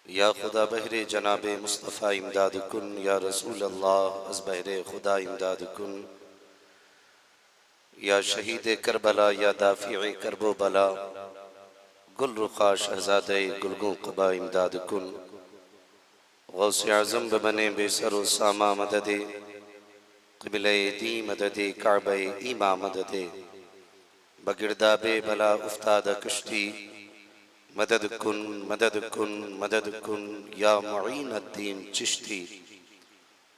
या खुदा बहरे जनाब मुस्तफ़ा इमदाद कुन, या रसूल अल्लाह अज़ बहरे खुदा इमदाद कुन, या शहीद करबला, या दाफ़ी करबो बला, गुल रुखा शहज़ादे गुलगों क़बा इमदाद कुन। गौसे आज़म बने बेसरो सामा मददे, क़िबले दी मददे, काबे ईमा मददे, बगिरदाबे बला उफ्ताद कश्ती, मदद कुन मदद कुन मदद कुन, या मुईन अद्दीन चिश्ती,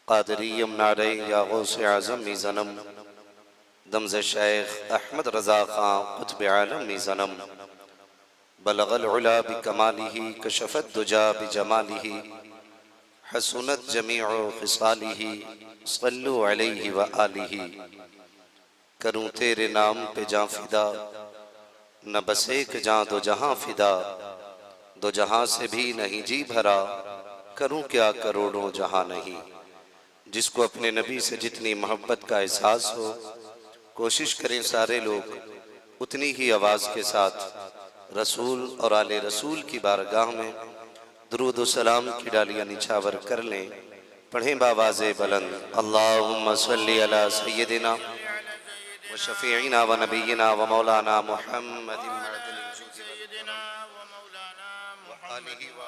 क़ादरियम नारे या गौसे आज़म मी ज़नम, दमज़ शेख अहमद रज़ा ख़ां क़ुत्ब आलम मी ज़नम, बलगल उला बिकमालिही कशफ़त दुजा बिजमालिही, हसनत जमीअ ख़िसालिही, सल्लु अलैहि व आलिही। करूँ तेरे नाम पे जाँ फ़िदा, न बस एक जाँ दो जहाँ फ़िदा, दो जहाँ से भी नहीं जी भरा, करूँ क्या करोड़ों जहाँ नहीं। जिसको अपने नबी से जितनी मोहब्बत का एहसास हो, कोशिश करें सारे लोग उतनी ही आवाज़ के साथ रसूल और आले रसूल की बारगाह में दुरूद व सलाम की डालियाँ निछावर कर लें। पढ़ें बावाज़े बुलंद, अल्लाहुम्मा सल्ली अला सय्यदिना व शफ़ीइना व नबीना व मौलाना मुहम्मदिन व आलिहि व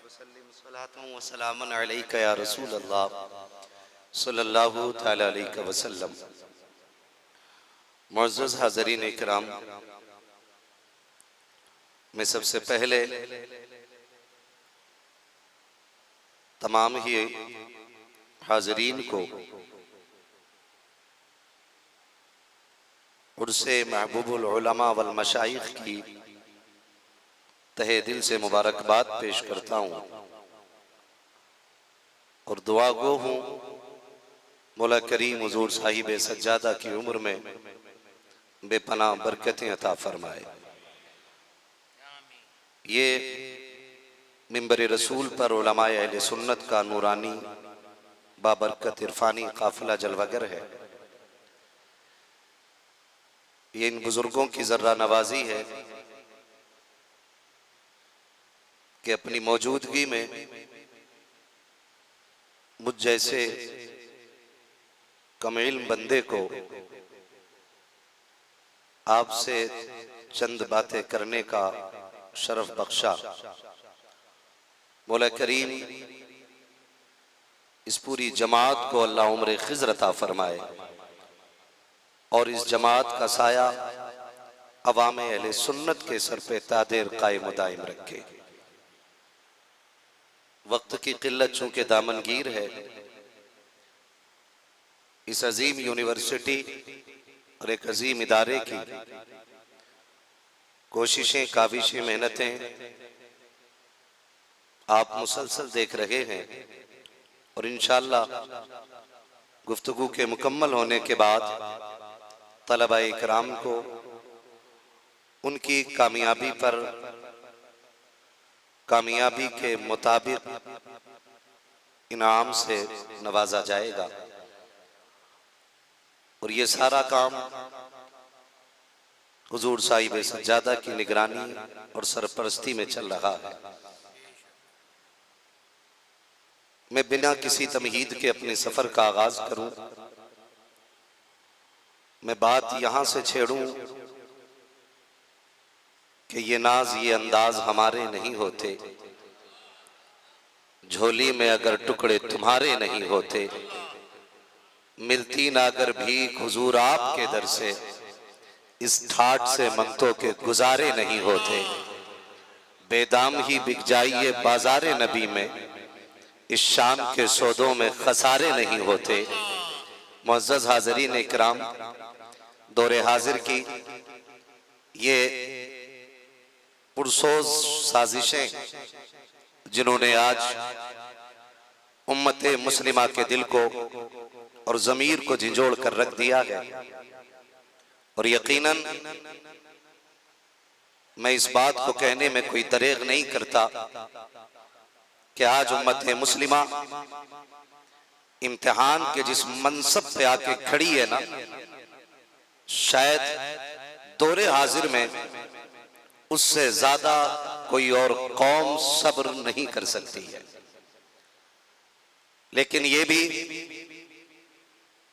सल्लिम सलातन व सलामन अलैका या रसूल अल्लाह सल्लल्लाहु तआला अलैहि वसल्लम। मुअज़्ज़ज़ हाज़रीन इकराम, मैं सबसे पहले तमाम ही हाज़रीन को उर्से महबूबुल उलमा वल मशाइख की तहे दिल से मुबारकबाद पेश करता हूँ और दुआ गो हूँ मौला करीम हुज़ूर साहिब सज्जादा की उम्र में बेपनाह बरकतें अता फरमाए। ये मिंबर रसूल पर उलमाए अहले सुन्नत का नूरानी बाबरकत इरफानी काफिला जलवागर है। ये इन बुजुर्गों की जर्रा नवाजी है कि अपनी मौजूदगी में मुझ जैसे कम इल्म बंदे को आपसे चंद बातें करने का शरफ बख्शा। मौला करीम इस पूरी जमात को अल्लाह उम्र खिज़्र अता फरमाए और इस जमात का साया अवाम अहले सुन्नत के सर पे तादेर कायम दायम रखे। वक्त की किल्लत चूंकि दामनगीर है, इस अजीम यूनिवर्सिटी और एक अजीम इदारे की कोशिशें, काविशें, मेहनतें आप मुसलसल देख रहे हैं और इंशाअल्लाह गुफ्तगू के मुकम्मल होने के बाद तलबा इकराम को उनकी कामयाबी पर कामयाबी के मुताबिक इनाम से नवाजा जाएगा और ये सारा काम हुजूर साहिब सज्जादा की निगरानी और सरपरस्ती में चल रहा है। मैं बिना किसी तमहीद के अपने सफर का आगाज करूं। मैं बात यहां से छेड़ूं कि ये नाज, ये अंदाज हमारे नहीं होते, झोली में अगर टुकड़े तुम्हारे नहीं होते, मिलती ना अगर भीख हुजूर आपके दर से, इस ठाट से मंगतों के गुजारे नहीं होते, बेदाम ही बिक जाइए बाजारे नबी में, इस शाम के सौदों में खसारे नहीं होते। मुअज़्ज़ज़ हाज़रीन इकराम, दौरे हाजिर की ये पुरसोज साजिशें जिन्होंने आज उम्मते मुस्लिमा के दिल को और ज़मीर को झिंझोड़ कर रख दिया है, और यकीनन मैं इस बात को कहने में कोई दरेग नहीं करता कि आज उम्मत मुस्लिमा इम्तिहान के जिस मनसब पे आके खड़ी है ना, शायद दौरे हाजिर में उससे ज्यादा कोई और कौम सब्र नहीं कर सकती है। लेकिन ये भी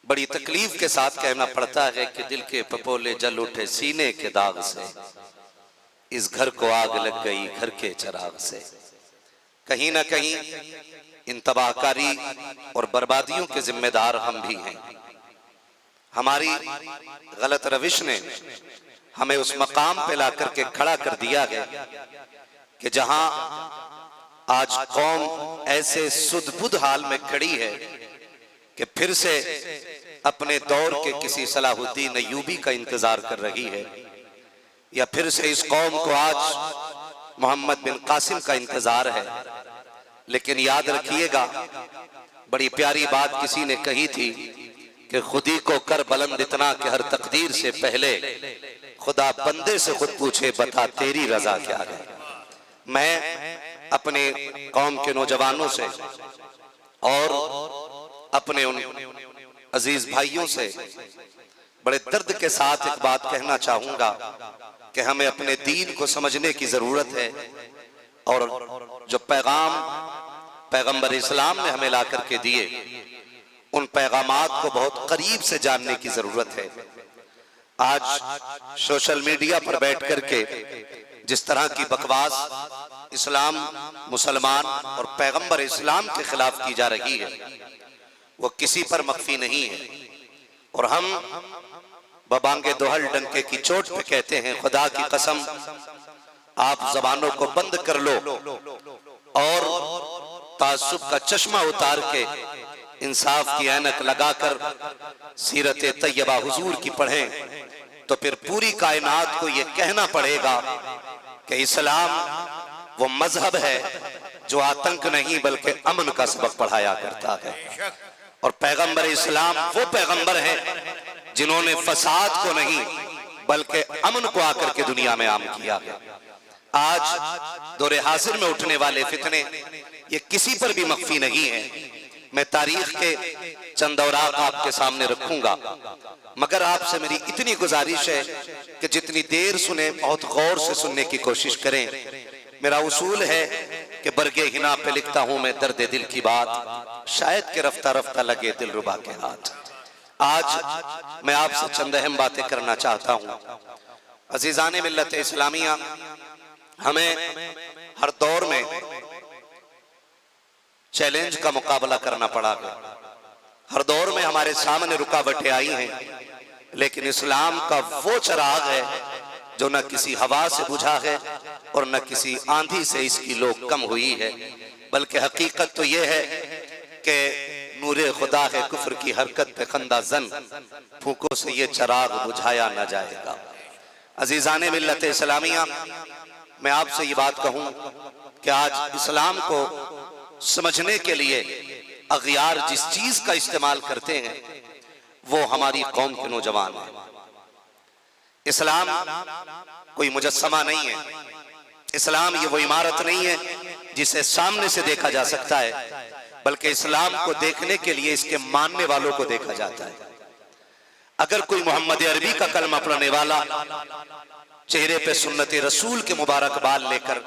बड़ी तकलीफ के साथ कहना पड़ता है कि दिल के पपोले जल उठे सीने के दाग से, इस घर को आग लग गई घर के चिराग से। कहीं ना कहीं इन तबाहकारी और बर्बादियों के जिम्मेदार हम भी हैं। हमारी गलत रविश ने हमें उस मकाम पे ला करके खड़ा कर दिया है कि जहां आज कौम ऐसे सुध-बुध हाल में खड़ी है कि फिर से अपने दौर के किसी सलाहुद्दीन अय्यूबी का इंतजार कर रही है, या फिर से इस कौम को आज मोहम्मद बिन कासिम का इंतजार है। लेकिन याद रखिएगा, बड़ी प्यारी बात किसी ने कही थी कि खुदी को कर बुलंद इतना कि हर तकदीर से पहले खुदा बंदे से खुद पूछे बता तेरी रजा क्या है। मैं अपने कौम के नौजवानों से और अपने उन अजीज भाइयों से बड़े दर्द के साथ एक बात कहना चाहूंगा कि हमें अपने दीन को समझने की जरूरत है, और जो पैगाम पैगंबर इस्लाम ने हमें ला करके दिए उन पैगामात को बहुत करीब से जानने की जरूरत है। आज सोशल मीडिया पर बैठ करके जिस तरह की बकवास इस्लाम, मुसलमान और पैगंबर इस्लाम के खिलाफ की जा रही है वो किसी पर मख्फी नहीं है। और हम बबांगे दोहल डंके की चोट पे कहते हैं, खुदा की कसम आप जबानों को बंद कर लो और तासुब का चश्मा उतार के इंसाफ की ऐनक लगाकर सीरत तैयबा हुजूर की पढ़ें तो फिर पूरी कायनात को ये कहना पड़ेगा कि इस्लाम वो मजहब है जो आतंक नहीं बल्कि अमन का सबक पढ़ाया करता है। और पैगंबर इस्लाम वो पैगंबर हैं जिन्होंने फसाद को नहीं बल्कि अमन को आकर के दुनिया में आम किया है। आज दौरे हाजिर में उठने वाले फितने ये किसी पर भी मख्फी नहीं है। मैं तारीख के चंद औराक आपके सामने रखूंगा, मगर आपसे मेरी इतनी गुजारिश है कि जितनी देर सुने बहुत गौर से सुनने की कोशिश करें। मेरा उसूल है कि बरगे हिना पे लिखता हूं मैं दर्द दिल की बात, शायद के रफ्ता रफ्ता लगे दिलरुबा के हाथ। आज मैं आपसे चंद अहम बातें करना चाहता हूं। अजीजाने मिल्लत इस्लामिया, हमें हर दौर में चैलेंज का मुकाबला करना पड़ा है। हर दौर में हमारे सामने रुकावटें आई हैं, लेकिन इस्लाम का वो चिराग है जो न किसी हवा से बुझा है और न किसी आंधी से इसकी लोग कम हुई है, बल्कि हकीकत तो ये है कि नूरे खुदा है कुफ्र की हरकत पे खंदा जन, फूकों से ये चिराग बुझाया न जाएगा। अजीजाने मिल्लत इस्लामिया, मैं आपसे ये बात कहूं कि आज इस्लाम को समझने के लिए अगियार जिस चीज का इस्तेमाल करते हैं वो हमारी कौम के नौजवान हैं। इस्लाम कोई मुजस्समा नहीं है, इस्लाम ये वो इमारत नहीं है जिसे सामने से देखा जा सकता है, बल्कि इस्लाम को देखने के लिए इसके मानने वालों को देखा जाता है। अगर कोई मोहम्मद अरबी का कलमा पढ़ने वाला चेहरे पे सुन्नत रसूल के मुबारक बाल लेकर,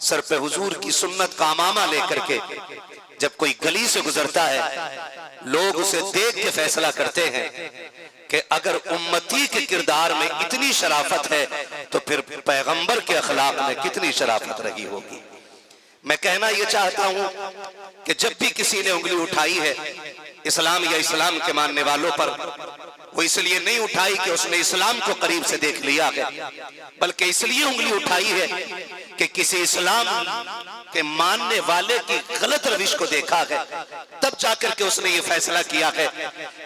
सर पे हुजूर की सुन्नत का अमामा लेकर के जब कोई गली से गुजरता है, लोग उसे देख के फैसला करते हैं कि अगर उम्मती के किरदार में इतनी शराफत है तो फिर पैगंबर के अखलाक में कितनी शराफत रही होगी। मैं कहना यह चाहता हूं कि जब भी किसी ने उंगली उठाई है इस्लाम या इस्लाम के मानने वालों पर, वो इसलिए नहीं उठाई कि उसने इस्लाम को करीब से देख लिया है, बल्कि इसलिए उंगली उठाई है कि किसी इस्लाम के मानने वाले की गलत रविश को देखा है, तब जाकर के उसने ये फैसला किया है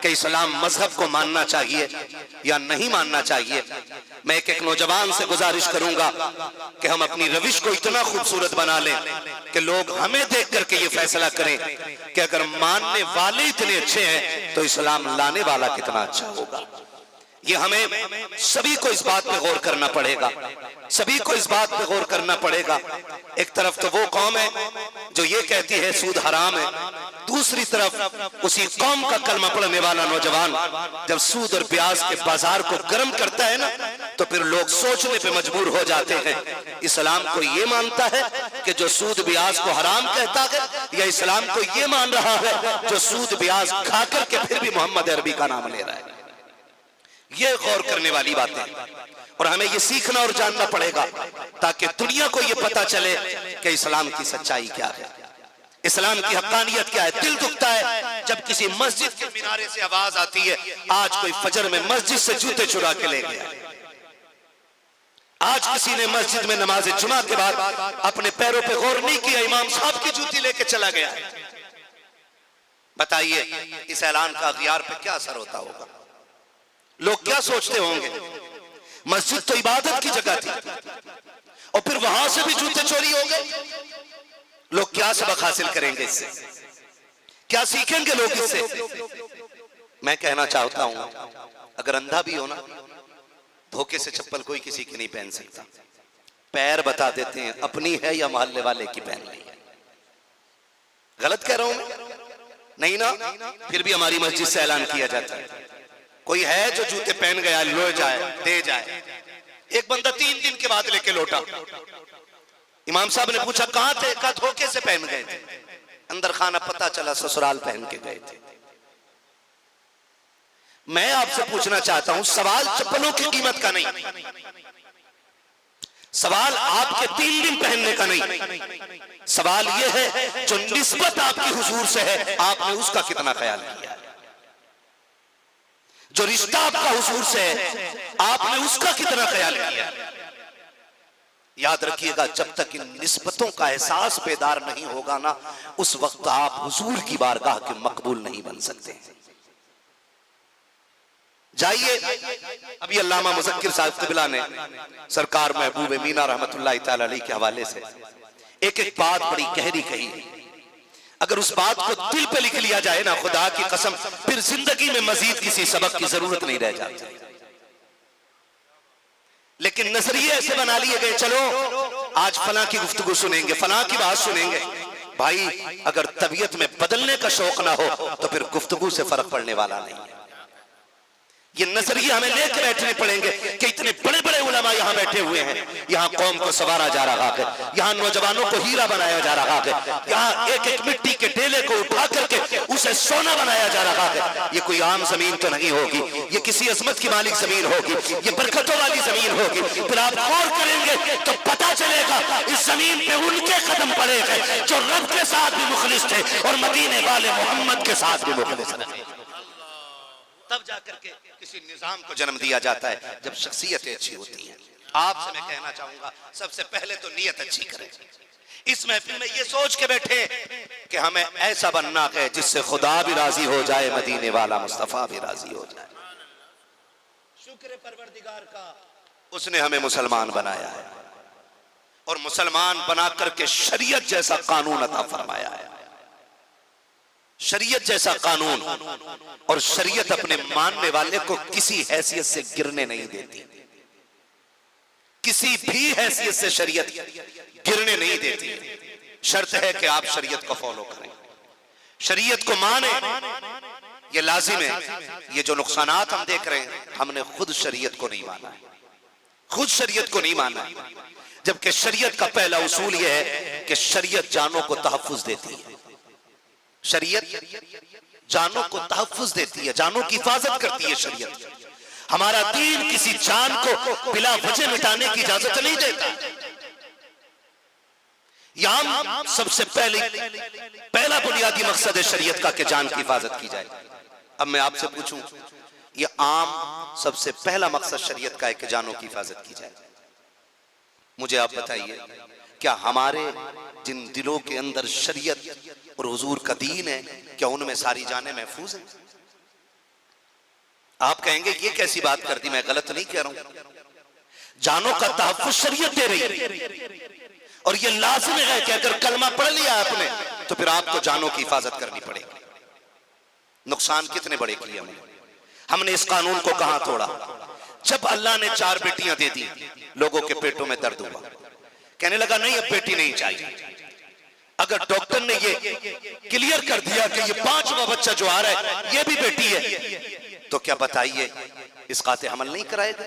कि इस्लाम मजहब को मानना चाहिए या नहीं मानना चाहिए। मैं एक नौजवान से गुजारिश करूंगा कि हम अपनी रविश को इतना खूबसूरत बना लें कि लोग हमें देख करके ये फैसला करें कि अगर मानने वाले इतने अच्छे हैं तो इस्लाम लाने वाला कितना अच्छा होगा। ये हमें सभी को इस बात पे गौर करना पड़ेगा, सभी को इस बात पे गौर करना पड़ेगा। एक तरफ तो वो कौम है जो ये कहती है सूद हराम है, दूसरी तरफ उसी कौम का कलमा पढ़ने वाला नौजवान जब सूद और ब्याज के बाजार को गर्म करता है ना, तो फिर लोग सोचने पे मजबूर हो जाते हैं, इस्लाम को ये मानता है कि जो सूद ब्याज को हराम कहता है, या इस्लाम को ये मान रहा है जो सूद ब्याज खा करके फिर भी मोहम्मद अरबी का नाम ले रहा है। ये गौर करने वाली बातें हैं और हमें ये सीखना और जानना पड़ेगा ताकि दुनिया को ये पता चले कि इस्लाम की सच्चाई क्या है, इस्लाम की हक्कानियत क्या है। दिल दुखता है जब किसी मस्जिद के मिनारे से आवाज आती है, आज कोई फजर में मस्जिद से जूते चुरा के ले गया, आज किसी ने मस्जिद में नमाज जुमा के बाद अपने पैरों पे गौर नहीं किया, इमाम साहब की जूती लेके चला गया। बताइए इस ऐलान का अखियार पे क्या असर होता होगा, लोग क्या सोचते होंगे। मस्जिद तो इबादत की जगह थी और फिर वहां से भी जूते चोरी हो गए। लोग क्या सबक हासिल करेंगे इससे, क्या सीखेंगे लोग इससे। मैं कहना चाहता हूं अगर अंधा भी हो ना, धोखे से चप्पल कोई किसी की नहीं पहन सकता। पैर बता देते हैं अपनी है या मोहल्ले वाले की पहन ली है। गलत कह रहा हूं मैं? नहीं ना, फिर भी हमारी मस्जिद से ऐलान किया जाता है कोई है जो जूते पहन गया लो जाए दे जाए। एक बंदा 3 दिन के बाद लेके लौटा, इमाम साहब ने पूछा कहां थे, कहा धोखे से पहन गए थे। अंदर खाना पता चला ससुराल पहन के गए थे। मैं आपसे पूछना चाहता हूं, सवाल चप्पलों की कीमत का नहीं, सवाल आपके 3 दिन पहनने का नहीं, सवाल यह है जो निस्बत आपकी हुजूर से है आपने उसका कितना ख्याल किया। जो रिश्ता आपका हुजूर से है आपने उसका कितना ख्याल किया। याद रखिएगा जब तक इन निस्बतों का एहसास बेदार नहीं होगा ना, उस वक्त आप हुजूर की बारगाह के मकबूल नहीं बन सकते। जाइए अभी अल्लामा मुज़क्किर साहब क़िबला ने सरकार महबूब मीना रहमतुल्लाह तआला अलैह के हवाले से एक एक बात बड़ी गहरी कही है। अगर उस बात को दिल पे लिख लिया जाए ना, खुदा की कसम फिर जिंदगी में मजीद किसी सबक की जरूरत नहीं रह जाती। लेकिन नजरिए ऐसे बना लिए गए, चलो आज फलां की गुफ्तगू सुनेंगे, फलां की बात सुनेंगे। भाई अगर तबीयत में बदलने का शौक ना हो तो फिर गुफ्तगू से फर्क पड़ने वाला नहीं है। ये नजरिए हमें लेकर बैठने पड़ेंगे कि इतने बड़े बड़े उलमा यहाँ बैठे हुए हैं, यहाँ कौम को संवारा जा रहा है, यहाँ नौजवानों को हीरा बनाया जा रहा है, यहाँ एक एक मिट्टी के ढेले को उठा करके उसे सोना बनाया जा रहा है। ये कोई आम जमीन तो नहीं होगी, ये किसी अजमत की मालिक जमीन होगी, ये बरकतों वाली जमीन होगी। फिर आप गौर करेंगे तो पता चलेगा इस जमीन पे उनके कदम पड़े गए जो रब के साथ भी मुखलिस थे और मदीने वाले मोहम्मद के साथ भी मुखलिस थे। तब जाकर के किसी निजाम को जन्म दिया जाता है जब शख्सियतें अच्छी होती हैं। आपसे मैं कहना चाहूंगा सबसे पहले तो नीयत अच्छी करें। इस महफिल में ये सोच के बैठे कि हमें ऐसा बनना है जिससे खुदा भी राजी हो जाए, मदीने वाला मुस्तफा भी राजी हो जाए। शुक्र परवरदिगार का, उसने हमें मुसलमान बनाया है और मुसलमान बना करके शरीयत जैसा कानून अता फरमाया है। शरीयत जैसा कानून, और शरीयत अपने मानने वाले को किसी हैसियत से गिरने नहीं देती, किसी भी हैसियत से शरीयत गिरने नहीं देती। शर्त है कि आप शरीयत को फॉलो करें, शरीयत को माने, ये लाजिम है। ये जो नुकसानात हम देख रहे हैं, हमने खुद शरीयत को नहीं माना है, खुद शरीयत को नहीं माना, जबकि शरीयत का पहला उसूल यह है कि शरीयत जानों को तहफ्फुज देती है। शरीयत जानों को तहफ्फुज देती है, जानों की हिफाजत करती है। शरीयत, हमारा दीन किसी जान को बिला वजह मिटाने की इजाजत नहीं देता। यहां सबसे पहला बुनियादी मकसद है शरीयत का कि जान की हिफाजत की जाए। अब मैं आपसे पूछूं, ये आम सबसे पहला मकसद शरीयत का है कि जानों की हिफाजत की जाए। मुझे आप बताइए, क्या हमारे जिन दिलों के अंदर शरीयत और हुजूर का दीन है, क्या उनमें सारी जानें महफूज हैं? आप कहेंगे ये कैसी बात कर दी, मैं गलत नहीं कह रहा हूं। जानों का तहफ्फुज शरीयत दे रही है और ये लाजिम है कि अगर कलमा पढ़ लिया आपने तो फिर आपको जानों की हिफाजत करनी पड़ेगी। नुकसान कितने बड़े किए हमने इस कानून को कहां तोड़ा। जब अल्लाह ने 4 बेटियां दे दी, लोगों के पेटों में दर्द हुआ, कहने लगा नहीं अब बेटी नहीं चाहिए। अगर डॉक्टर ने ये क्लियर कर दिया कि ये 5वां बच्चा जो आ रहा है ये भी बेटी है, तो क्या बताइए इस काते हमल नहीं कराएगा?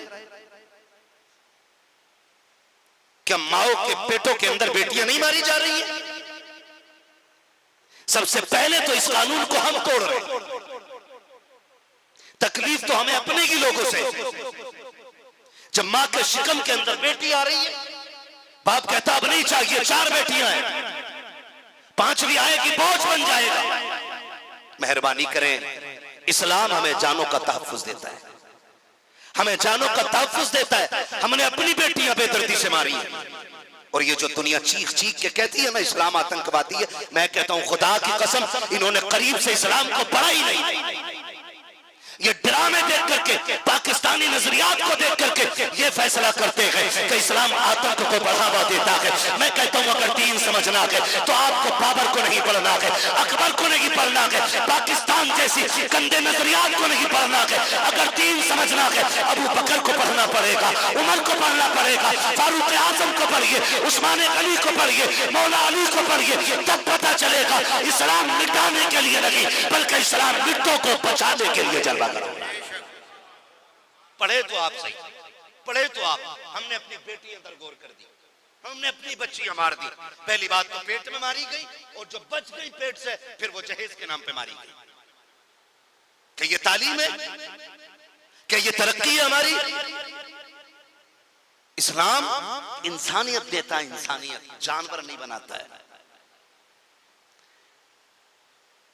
क्या माओ के पेटों के अंदर बेटियां नहीं मारी जा रही है? सबसे पहले तो इस कानून को हम तोड़ रहे हैं। तकलीफ तो हमें अपने ही लोगों से। जब मां के शिकम के अंदर बेटी आ रही है, बाप कहता अब नहीं चाहिए, 4 बेटियां हैं, 5वीं आएगी बोझ बन जाएगा। मेहरबानी करें, इस्लाम हमें जानों का तहफ्फुज देता है, हमें जानों का तहफ्फुज देता है। हमने अपनी बेटियां बेदर्दी से मारी है। और ये जो दुनिया चीख चीख के कहती है ना इस्लाम आतंकवादी है, मैं कहता हूं खुदा की कसम इन्होंने करीब से इस्लाम को पढ़ा ही नहीं। ये ड्रामे देख करके, पाकिस्तानी नजरियात को देख करके ये फैसला करते हैं कि इस्लाम आतंक को बढ़ावा देता है। मैं कहता हूं अगर दीन समझना है तो आपको बाबर को नहीं पढ़ना है, अकबर को नहीं पढ़ना है, पाकिस्तान जैसी गंदे नजरियात को नहीं पढ़ना है। अगर दीन समझना है अबू बकर को पढ़ना पड़ेगा, उमर को पढ़ना पड़ेगा, फारूक आजम को पढ़िए, उस्मान गनी को पढ़िए, मौला अली को पढ़िए, तब पता चलेगा इस्लाम मिटाने के लिए नहीं बल्कि इस्लाम मिट्टों को बचाने के लिए जलवा। पढ़े तो आप सही, पढ़े तो आप। हमने अपनी बेटी अंदर गौर कर दी, हमने अपनी बच्चियां मार दी। पहली बात तो पेट में मारी गई, और जो बच गई पेट से फिर वो जहेज के नाम पे मारी गई। क्या ये तालीम है? क्या ये तरक्की है हमारी? इस्लाम इंसानियत देता है, इंसानियत, जानवर नहीं बनाता है।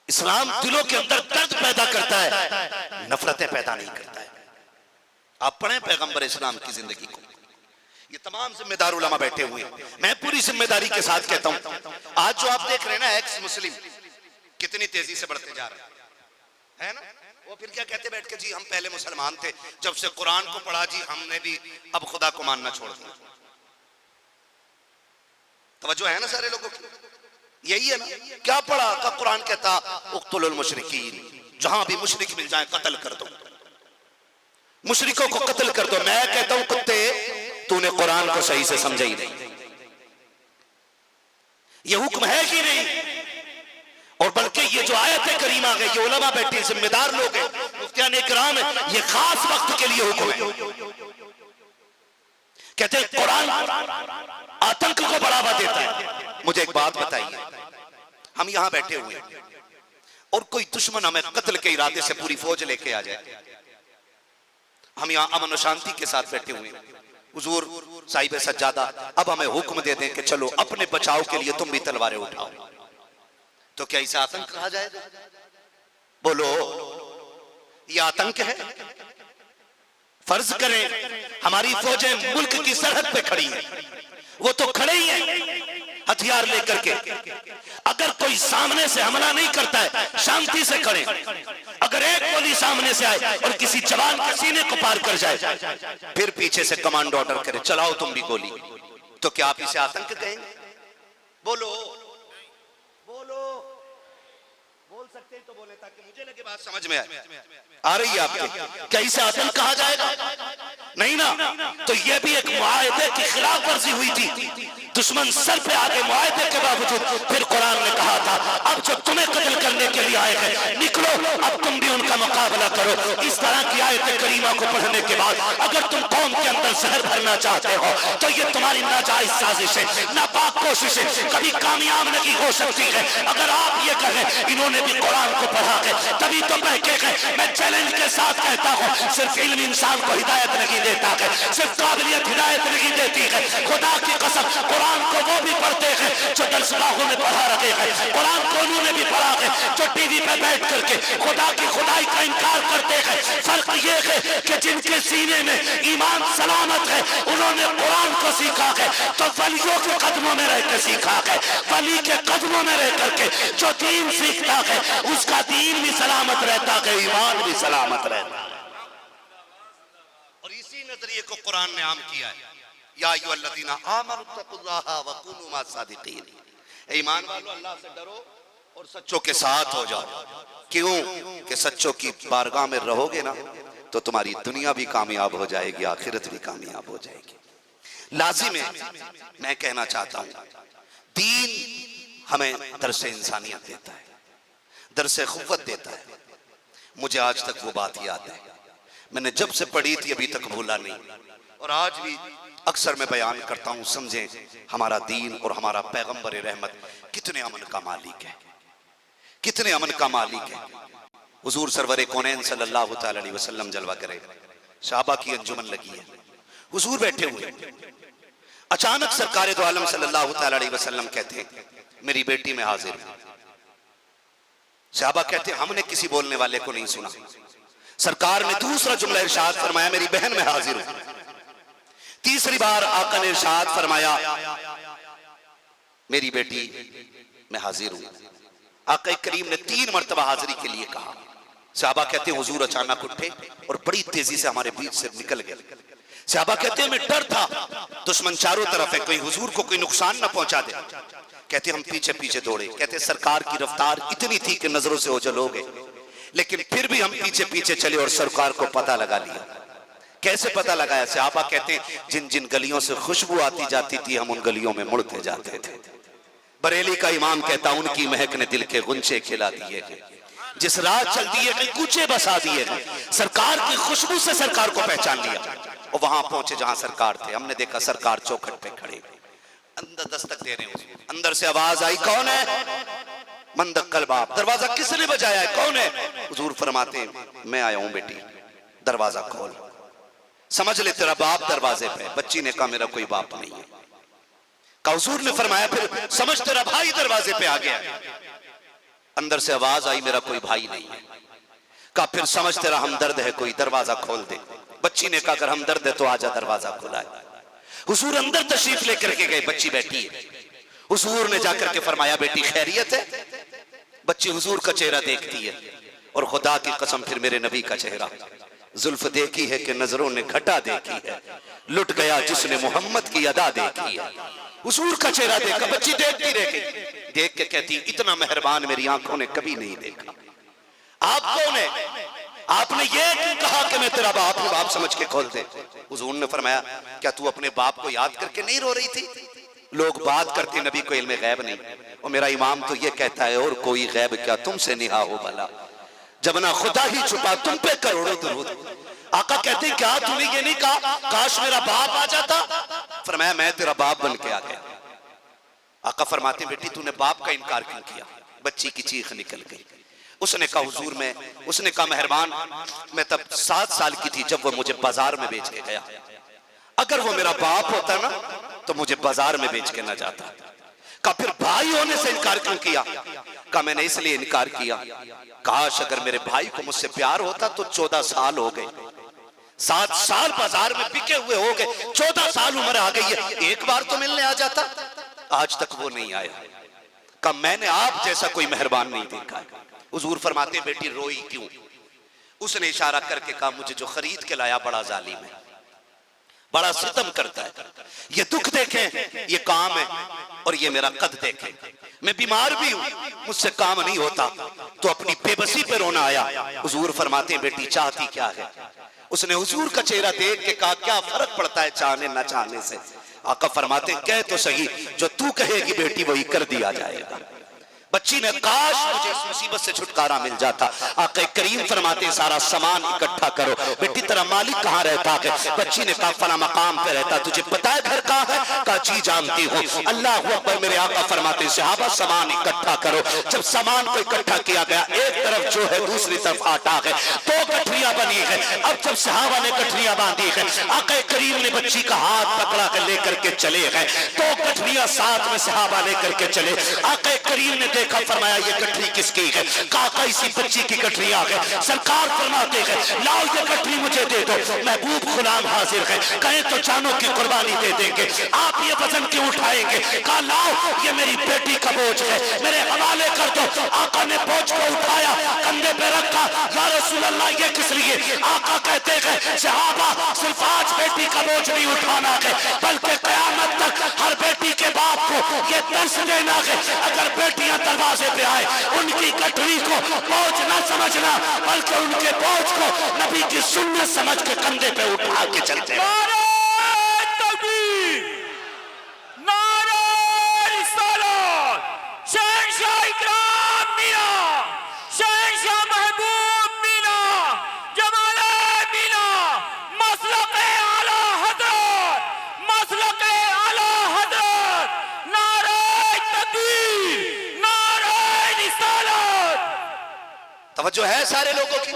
इस्लाम दिलों के अंदर दर्द पैदा करता है, नफरतें पैदा नहीं करता है। आप पढ़ें पैगंबर इस्लाम की जिंदगी को। ये तमाम जिम्मेदार उलमा बैठे हुए हैं, मैं पूरी जिम्मेदारी के साथ कहता हूं, आज जो आप देख रहे हैं ना एक्स मुस्लिम कितनी तेजी से बढ़ते जा रहे हैं ना, वो फिर क्या कहते बैठ के जी हम पहले मुसलमान थे, जब से कुरान को पढ़ा जी हमने भी अब खुदा को मानना छोड़ दिया। तवज्जो है ना सारे लोगों की? यही है ना, क्या पढ़ा? का कुरान कहता उक्तुलुल मुशरिकीन, जहां भी मुशरिक मिल जाए कत्ल कर दो, मुशरिकों को कत्ल कर दो। मैं कहता हूं कुत्ते तूने कुरान को सही से समझा ही नहीं, ये हुक्म है कि नहीं? और बल्कि ये जो आयत करीमा है, ये उलमा बैठे जिम्मेदार लोग हैं, मुफ्तियान इकराम है, ये खास वक्त के लिए हुक्म है। कहते हैं कुरान आतंक को बढ़ावा देता है। मुझे एक बात बताइए, हम यहां बैठे हुए हैं और कोई दुश्मन हमें कत्ल के इरादे से पूरी फौज लेके आ जाए, हम यहां अमन और शांति के साथ बैठे हुए हैं, हुजूर साहिब सज्जादा अब हमें हुक्म दे दें कि चलो अपने बचाव के लिए तुम भी तलवारें उठाओ, तो क्या इसे आतंक कहा जाएगा? बोलो, ये आतंक है? फर्ज करें हमारी फौजें मुल्क की सरहद पे खड़ी हैं, वो तो खड़े ही हैं हथियार लेकर के। अगर कोई सामने से हमला नहीं करता है, शांति से खड़े। अगर एक गोली सामने से आए और किसी जवान के सीने को पार कर जाए, फिर पीछे से कमांडो ऑर्डर करे चलाओ तुम भी गोली, तो क्या आप इसे आतंक कहेंगे? बोलो बोलो, बोल सकते हैं तो बोले ताकि मुझे लगे बात समझ में आ रही है आपके। क्या इसे आतंक कहा जाएगा? नहीं ना। तो यह भी एक मुआहदे की खिलाफ वर्जी हुई थी, दुश्मन सर पे आगे मुआहदे के बावजूद फिर कुरान ने कहा था अब जो तुम्हें कत्ल करने के लिए आए हैं निकलो, अब तुम भी उनका मुकाबला करो। इस तरह की आयत करीमा को पढ़ने के बाद अगर तुम कौम के अंदर जहर भरना चाहते हो तो ये तुम्हारी नाजायज साजिश है, नापाक कोशिश है, कभी कामयाब नहीं हो सकती है। अगर आप ये कहें इन्होंने भी कुरान को पढ़ा है तभी तो बहके गए, मैं चैलेंज के साथ कहता हूँ सिर्फ इल्म इंसान को हिदायत नहीं देता है, सिर्फ काबिलियत हिदायत नहीं देती है। खुदा की कसम कुरान को वो भी पढ़ते हैं जो दरसगाहों में पढ़ा रहे हैं, कुरान को उन्होंने भी पढ़ा है जो टीवी पे बैठ करके खुदा की खुदाई का इनकार करते हैं। फर्क ये है कि जिनके सीने में ईमान सलामत है उन्होंने कुरान को सीखा है, तो वलियों के कदमों में रहकर सीखा है। वली के कदमों में रह करके जो दीन सीखता है उसका दीन भी सलामत रहता है, ईमान भी सलामत रहता है। और इसी नजरिए को कुरान ने आम किया है, या अय्युहल्लज़ीना आमनुत्तकुल्लाहा व कूनू मअस-सादिकीन, ईमान वालों अल्लाह से डरो और सच्चों के साथ हो जाओ। क्यों? कि सच्चों की बारगाह में रहोगे ना तो तुम्हारी दुनिया भी कामयाब हो जाएगी, आखिरत भी कामयाब हो जाएगी। लाजिम है, मैं कहना चाहता हूं दीन हमें दर्से इंसानियत देता है, दर्से खुव्वत देता है। मुझे आज तक वो बात याद है, मैंने जब से पढ़ी थी अभी तक भूला नहीं। और आज भी अक्सर मैं बयान करता हूं, समझें हमारा दीन और हमारा पैगंबर रहमत कितने अमन का मालिक है, कितने अमन का मालिक है। हुजूर सरवर कौनैन सल्लल्लाहु तआला अलैहि वसल्लम जलवा करे, सहाबा की अंजुमन लगी है, हुजूर बैठे हुए, अचानक सरकार दो आलम सल्लल्लाहु तआला अलैहि वसल्लम कहते हैं मेरी बेटी में हाजिर हूं। सहाबा कहते हैं हमने किसी बोलने वाले को नहीं सुना। सरकार ने दूसरा जुमला इरशाद फरमाया मेरी बहन में हाजिर हूं। तीसरी बार आका ने इरशाद फरमाया मेरी बेटी में हाजिर हूं। आका करीम ने 3 मरतबा हाजिरी के लिए कहा। सहाबा कहते हैं हुजूर अचानक उठे और बड़ी तेजी से हमारे बीच से निकल गए। सहाबा कहते हैं मैं डर था, दुश्मन चारों तरफ है, कहीं हुजूर को कोई नुकसान ना पहुंचा दे। कहते हम पीछे पीछे दौड़े। कहते सरकार की रफ्तार इतनी थी कि नजरों से ओझल हो गए, लेकिन फिर भी हम पीछे पीछे चले और सरकार को पता लगा लिया। कैसे पता लगाया? सहाबा कहते हैं जिन जिन गलियों से खुशबू आती जाती थी हम उन गलियों में मुड़ते जाते थे। बरेली का इमाम कहता उनकी महक ने दिल के गुंचे खिला दिए गए, जिस रात चल दिए गए कूचे बसा दिए गए। सरकार की खुशबू से सरकार को पहचान लिया और वहां पहुंचे जहां सरकार थे। हमने देखा सरकार चौखट पे खड़े, अंदर दस्तक दे रहे हैं। अंदर से आवाज आई कौन है? मंदक्कल बाप। दरवाजा किसने बजाया है? कौन है? हुजूर फरमाते मैं आया हूं बेटी, दरवाजा खोल। समझ ले तेरा बाप दरवाजे पे। बच्ची ने कहा मेरा कोई बाप नहीं है। का हुजूर ने फरमाया फिर समझ तेरा भाई दरवाजे पे आ गया। अंदर से आवाज आई मेरा कोई भाई नहीं है। का फिर समझ तेरा हमदर्द है कोई, दरवाजा खोल दे। बच्ची ने कहा अगर हमदर्द है तो आजा, दरवाजा खुला है। हुजूर अंदर तशरीफ लेकर के गए, बच्ची बैठी है। हुजूर ने जाकर के फरमाया बेटी खैरियत है? बच्ची हुजूर का चेहरा देखती है और खुदा की कसम फिर मेरे नबी का चेहरा। जुल्फ देखी है कि नजरों ने घटा देखी है, लुट गया जिसने मोहम्मद की अदा देखी है। हुजूर का चेहरा देखा, बच्ची देखती रह गई। देख के कहती इतना मेहरबान मेरी आंखों ने कभी नहीं देखा। आप कौन है? आपने ये क्यों कहा कि मैं तेरा बाप हूं? बाप समझ के खोल दे। हुजूर ने फरमाया क्या तू अपने बाप को याद करके नहीं रो रही थी? लोग बात करते नबी को इल्म गैब नहीं, और मेरा इमाम तो ये कहता है और कोई गैब क्या तुमसे निहा हो भला, जब ना खुदा ही छुपा तुम पे करोड़ों दुरूद। आका कहते हैं क्या तूने ये नहीं कहा काश मेरा बाप आ जाता? फरमाया मैं तेरा बाप बन के आ गया। आका फरमाते बेटी तूने बाप का इनकार क्यों किया? बच्ची की चीख निकल गई। उसने कहा हुजूर में, उसने कहा मेहरबान मैं तब 7 साल की थी जब वो मुझे बाजार में बेच के गया। अगर वो मेरा बाप होता ना तो मुझे बाजार में बेच के ना जाता। का फिर भाई होने से इनकार क्यों किया? का मैंने इसलिए इनकार किया काश अगर मेरे भाई को मुझसे प्यार होता तो 14 साल हो गए, 7 साल बाजार में बिके हुए हो गए, 14 साल उम्र आ गई है, एक बार तो मिलने आ जाता। आज तक वो नहीं आया। का मैंने आप जैसा कोई मेहरबान नहीं देखा। हुजूर फरमाते बेटी रोई क्यों? उसने इशारा करके कहा मुझे जो खरीद के लाया बड़ा जालिम है, बड़ा सितम करता है। ये दुख देखें ये काम है और ये मेरा कद देखें। मैं बीमार भी हूं, मुझसे काम नहीं होता, तो अपनी बेबसी पे रोना आया। हुजूर फरमाते हैं बेटी चाहती क्या है? उसने हुजूर का चेहरा देख के कहा क्या फर्क पड़ता है चाहने न चाहने से? आका फरमाते कह तो सही जो तू कहेगी बेटी वही कर दिया जाएगा। बच्ची ने काश मुझे इस मुसीबत से छुटकारा मिल जाता। आका करीम फरमाते सारा सामान इकट्ठा करो। बेटी तेरा मालिक कहाँ रहता है? बच्ची ने कहा फला मकाम पे रहता। तुझे पता है घर कहाँ है? कहा जी जानती हूँ। अल्लाह अकबर। मेरे आका फरमाते सहाबा सामान इकट्ठा करो। जब सामान को इकट्ठा किया गया एक तरफ जो है दूसरी तरफ आटा है, 2 गठरियां बनी है। अब जब सहाबा ने गठरियां बांधी है, आका करीम ने बच्ची का हाथ पकड़ा कर लेकर के चले गए। 2 गठरियां साथ में सहाबा लेकर के चले। आका करीम ने देखा, फरमाया ये गठरी किसकी है? काका इसी बच्ची की गठरी आ गए। सरकार फरमाते हैं लाओ ये गठरी मुझे दे दो, महबूब गुलाम हाजिर है, कहें तो जानों की कुर्बानी दे देंगे। आप ये वजन क्यों उठाएंगे? कहा लाओ ये मेरी बेटी का बोझ है, मेरे हवाले कर दो। आका ने बोझ को उठाया, कंधे पे रखा। या रसूल अल्लाह ये किस लिए? आका कहते हैं सहाबा सिर्फ आज बेटी का बोझ नहीं उठाना है, बल्कि कयामत तक हर बेटी के बाप को ये दर्श देना है। अगर बेटियां दरवाजे पे आए उनकी गठरी को बोझ न समझना, बल्कि उनके बोझ को नबी की सुन्नत समझ के कंधे पे उठा के चलते। महबूब मीना, जमाल मीना, मसलक आला हज़रत तवज्जो है सारे लोगों की?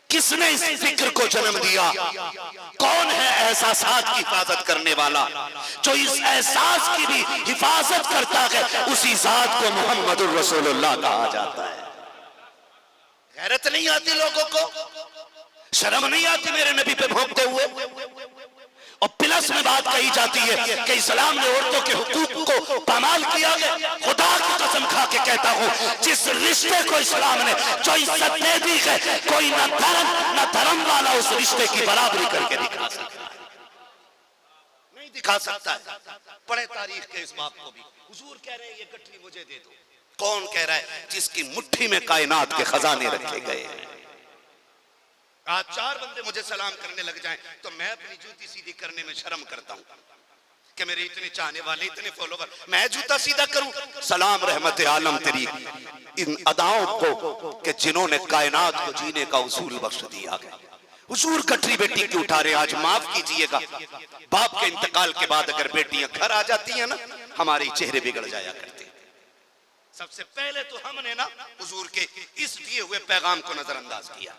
किसने इस फिक्र को जन्म दिया? कौन है एहसासात की हिफाजत करने वाला? जो इस एहसास की भी हिफाजत करता है, उसी जात को मुहम्मदुर रसूलुल्लाह कहा जाता है। गैरत नहीं आती लोगों को? शर्म नहीं आती मेरे नबी पे भोंकते हुए? और प्लस में बात कही जाती है कि इस्लाम ने औरतों के हुकूक को पामाल किया है। खुदा की कसम खा के कहता हूं, जिस रिश्ते को इस्लाम ने जो इज्जत दे दी है, कोई न धर्म वाला उस रिश्ते की बराबरी करके दिखा सकता है, नहीं दिखा सकता है। पढ़े तारीख के इस बात को भी। हुजूर कह रहे हैं ये गठरी मुझे दे दो। कौन कह रहा है? जिसकी मुट्ठी में कायनात के खजाने रखे गए हैं। आज 4 बंदे मुझे सलाम करने लग जाएं तो मैं अपनी जूती सीधी करने में शर्म करता हूं कि मेरे इतने चाहने वाले, इतने फॉलोवर, मैं जूता सीधा करूं? सलाम रहमत आलम तेरी इन अदाओं को कि जिन्होंने कायनात को जीने का उसूल बख्श दिया है। हुजूर कटरी बेटी क्यों उठा रहे? आज माफ कीजिएगा, बाप के इंतकाल के बाद अगर बेटियां घर आ जाती हैं ना, हमारे चेहरे बिगड़ जाया करते। सबसे पहले तो हमने ना हुजूर के इस दिए हुए पैगाम को नजरअंदाज किया।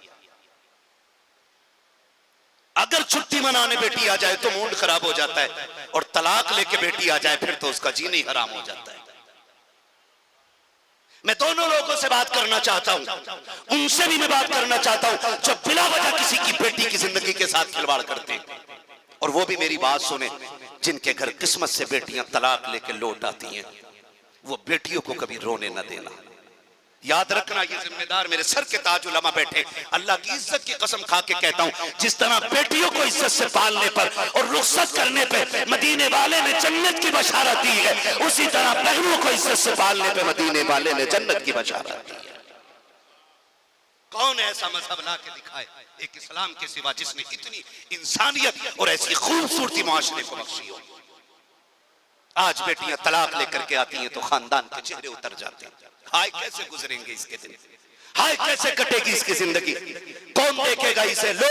अगर छुट्टी मनाने बेटी आ जाए तो मूड खराब हो जाता है, और तलाक लेके बेटी आ जाए फिर तो उसका जीना ही हराम हो जाता है। मैं दोनों लोगों से बात करना चाहता हूं, उनसे भी मैं बात करना चाहता हूं जो बिला वजह किसी की बेटी की जिंदगी के साथ खिलवाड़ करते हैं। और वो भी मेरी बात सुने, जिनके घर किस्मत से बेटियां तलाक लेके लौट आती हैं, वो बेटियों को कभी रोने न देना। याद रखना, ये जिम्मेदार मेरे सर के ताज उलमा बैठे, अल्लाह की इज्जत की कसम खा के कहता हूं, जिस तरह बेटियों को इज्जत से पालने पर और रुखसत करने पे मदीने वाले ने जन्नत की बशारत दी है, उसी तरह बहनों को इज्जत से पालने पे मदीने वाले ने जन्नत की बशारत दी है। कौन ऐसा मजहब ला के दिखाए एक इस्लाम के सिवा जिसने इतनी इंसानियत और ऐसी खूबसूरती मुआशरे को बख्शी हो? आज बेटियां तलाक लेकर के आती हैं तो खानदान के चेहरे उतर जाते हैं। हाय कैसे गुजरेंगे इसके दिन, हाय कैसे कटेगी इसकी जिंदगी, कौन देखेगा इसे? लो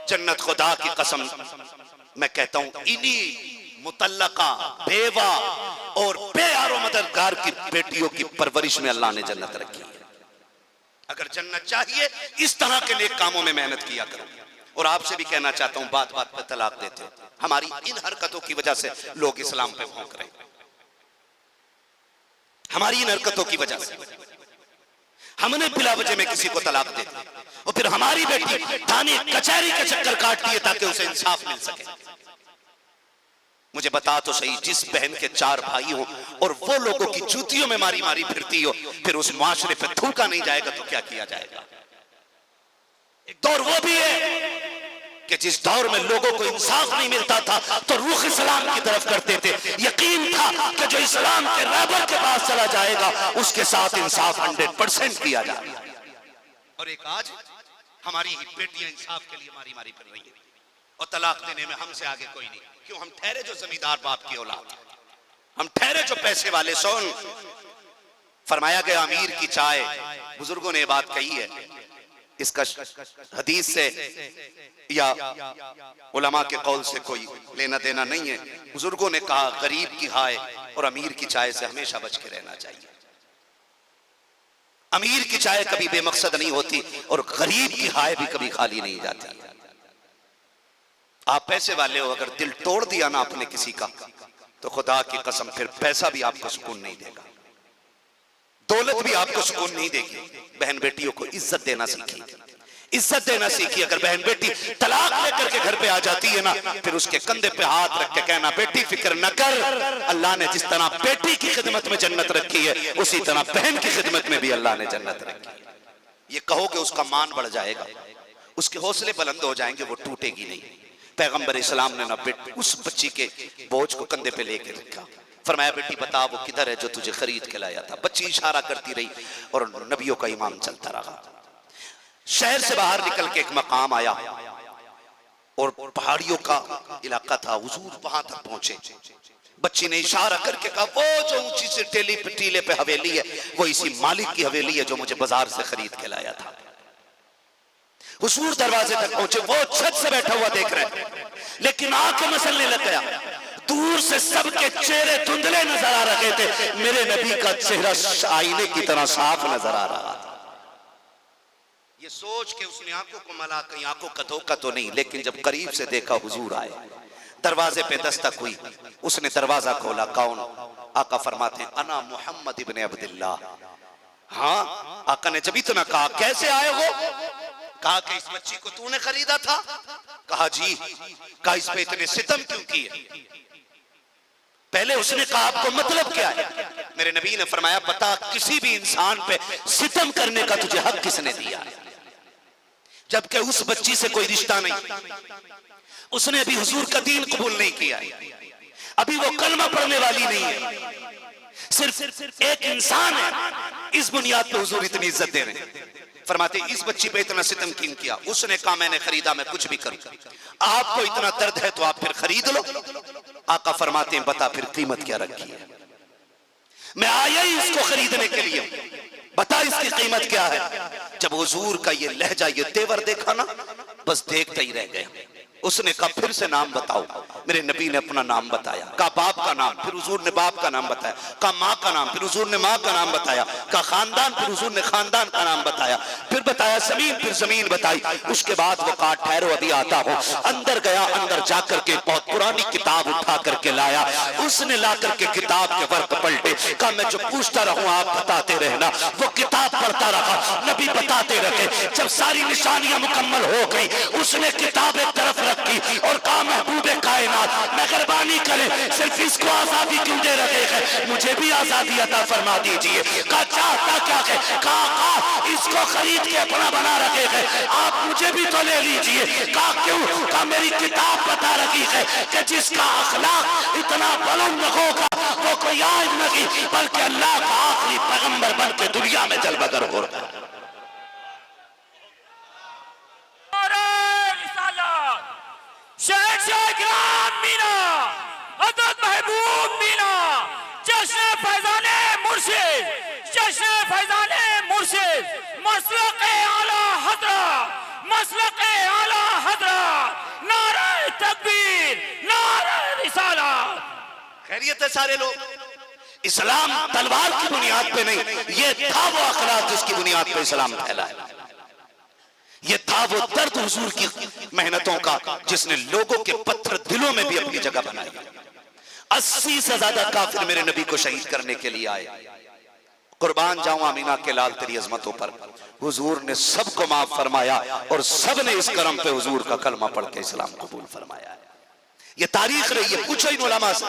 जन्नत खुदा की कसम मैं कहता हूं, इन्हीं मुतल्लका, बेवा और बेयारो मददगार की बेटियों की परवरिश में अल्लाह ने जन्नत रखी है। अगर जन्नत चाहिए इस तरह के नेक कामों में मेहनत किया करो। और आपसे भी कहना चाहता हूं, बात बात पे तलाक देते हो, हमारी इन हरकतों की वजह से लोग इस्लाम पे भौंक रहे हैं। हमारी इन हरकतों की वजह से हमने बिला वजह में किसी को तलाक दे दी और फिर हमारी बेटी थाने कचहरी के चक्कर काटती है ताकि उसे इंसाफ मिल सके। मुझे बता तो सही, जिस बहन के 4 भाई हो और वो लोगों की जूतियों में मारी मारी फिरती हो, फिर उस मुआशरे पे थूका नहीं जाएगा तो क्या किया जाएगा? एक दौर वो भी है कि जिस दौर में लोगों को इंसाफ नहीं मिलता था तो रुख इस्लाम की तरफ करते थे। यकीन था कि जो इस्लाम के रहबर के पास चला जाएगा उसके साथ इंसाफ 100% किया जाएगा। और एक आज हमारी बेटियां इंसाफ के लिए मारी मारी फिर रही है और तलाक देने में हमसे आगे कोई नहीं। क्यों? हम ठहरे जो जमींदार बाप की औलाद, हम ठहरे जो पैसे वाले। सोन फरमाया गया अमीर की चाय, बुजुर्गों ने बात कही है, इसका हदीस से या उलमा के कौल से कोई लेना देना नहीं है। बुजुर्गों ने कहा गरीब की हाय और अमीर की चाय से हमेशा बच के रहना चाहिए। अमीर की चाय कभी बेमकसद नहीं होती और गरीब की हाय भी कभी खाली नहीं जाती। आप पैसे वाले हो, अगर दिल तोड़ दिया ना अपने किसी का तो खुदा की कसम फिर पैसा भी आपको सुकून नहीं देगा, दौलत भी आपको सुकून नहीं देगी। बहन बेटियों को इज्जत देना सीखिए, इज्जत देना सीखिए। अगर बहन बेटी तलाक लेकर के घर पे आ जाती है ना, फिर उसके कंधे पे हाथ रख के कहना, बेटी फिक्र न कर, अल्लाह ने जिस तरह बेटी की खिदमत में जन्नत रखी है उसी तरह बहन की खिदमत में भी अल्लाह ने जन्नत रखी है। ये कहोगे उसका मान बढ़ जाएगा, उसके हौसले बुलंद हो जाएंगे, वो टूटेगी नहीं। पैगंबर इस्लाम ने ना उस बच्ची के बोझ को कंधे पे लेके रखा, फरमाया बेटी बता वो किधर है जो तुझे खरीद के लाया था। बच्ची इशारा करती रही और नबियों का ईमान चलता रहा। शहर से बाहर निकल के एक मकाम आया और पहाड़ियों का इलाका था, हुजूर वहां तक पहुंचे। बच्ची ने इशारा करके कहा वो जो ऊंची से टीले पे हवेली है वो इसी मालिक की हवेली है जो मुझे बाजार से खरीद के लाया था। हुजूर दरवाजे तक पहुंचे, वो छत से बैठा हुआ देख रहे, लेकिन आंखें मसलने लग गया। दूर से सबके चेहरे धुंधले नजर आ रहे थे, मेरे नबी का चेहरा आईने की तरह साफ नजर आ रहा था। ये सोच के उसने आंखों को मला, कहीं आंखों का धोखा तो नहीं, लेकिन जब करीब से देखा हुजूर आए, दरवाजे पे दस्तक हुई, उसने दरवाजा खोला। कौन? आका फरमाते हैं अना मोहम्मद इब्ने अब्दुल्लाह। हाँ, आका ने जब इतना कहा कैसे आए हो? कहा कि इस बच्ची को तूने खरीदा था? कहा जी। कहा इस पे इतने सितम क्यों किए? पहले उसने कहा आपको मतलब क्या है? मेरे नबी ने फरमाया बता, किसी भी इंसान पे सितम करने का तुझे हक किसने दिया? जबकि उस बच्ची से कोई रिश्ता नहीं, उसने अभी हुजूर का दीन कबूल नहीं किया, अभी वो कलमा पढ़ने वाली नहीं है, सिर्फ एक इंसान है। इस बुनियाद पे हुजूर इतनी इज्जत दे रहे हैं। फरमाते इस बच्ची पे इतना सितम क्यों किया? उसने कहा मैंने खरीदा, मैं कुछ भी करूं। आपको इतना दर्द है तो आप फिर खरीद लो। आका फरमाते हैं बता फिर कीमत क्या रखी है? मैं आया ही इसको खरीदने के लिए, बता इसकी कीमत क्या है? जब हुजूर का ये लहजा, ये तेवर देखा ना, बस देखते ही रह गए। उसने कहा फिर से नाम बताओ। मेरे नबी ने अपना नाम बताया। कहा बाप का नाम, फिर हुजूर ने बाप का नाम बताया। कहा माँ का नाम, फिर हुजूर ने माँ का नाम बताया। कहा खानदान, फिर हुजूर ने खानदान का नाम बताया। फिर बताया जमीन, फिर जमीन बताई। उसके बाद वो कहा ठहरो अभी आता हो। अंदर गया, अंदर जाकर के बहुत पुरानी किताब उठा करके लाया। उसने ला करके किताब के वर्क पलटे। कहा मैं जो पूछता रहूं आप बताते रहना। वो किताब पढ़ता रहा, नबी बताते रहे। जब सारी निशानियां मुकम्मल हो गई, उसने किताब एक तरफ की और कहा महबूबे कायनात मेहरबानी करें, सिर्फ इसको आजादी क्यों दे रहे हैं? मुझे भी आजादी अता फरमा दीजिए। कहा चाहता क्या है? कहा इसको खरीद के अपना बना रखे हैं, आप मुझे भी तो ले लीजिए। कहा क्यों? कहा मेरी किताब बता रही है कि जिसका अखलाक इतना बुलंद होगा वो कोई आज नहीं बल्कि अल्लाह का आखिरी पैगंबर बन के दुनिया में जलवगर हो रहा है। मीना हज़रत महबूब मीना जश्न फैज़ाने मुर्शिद, जश्न फैज़ाने मुर्शिद, मसलके आला हज़रा, मसलके आला हज़रा, नारे तकबीर, नारे रिसाला। खैरियत है सारे लोग? इस्लाम तलवार की बुनियाद पे नहीं, ये था वो अखलाक जिसकी बुनियाद पे इस्लाम फैला है। ये था वो दर्द हुजूर की मेहनतों का जिसने लोगों के पत्थर दिलों में भी अपनी जगह बनाई। 80 से ज्यादा काफिर मेरे नबी को शहीद करने के लिए आए। कुर्बान जाऊं आमीना के लाल तेरी अजमतों पर। हुजूर ने सबको माफ फरमाया और सब ने इस करम पे हुजूर का कलमा पढ़ के इस्लाम कबूल फरमाया है। ये तारीख रही है। पूछो इन उलमा से,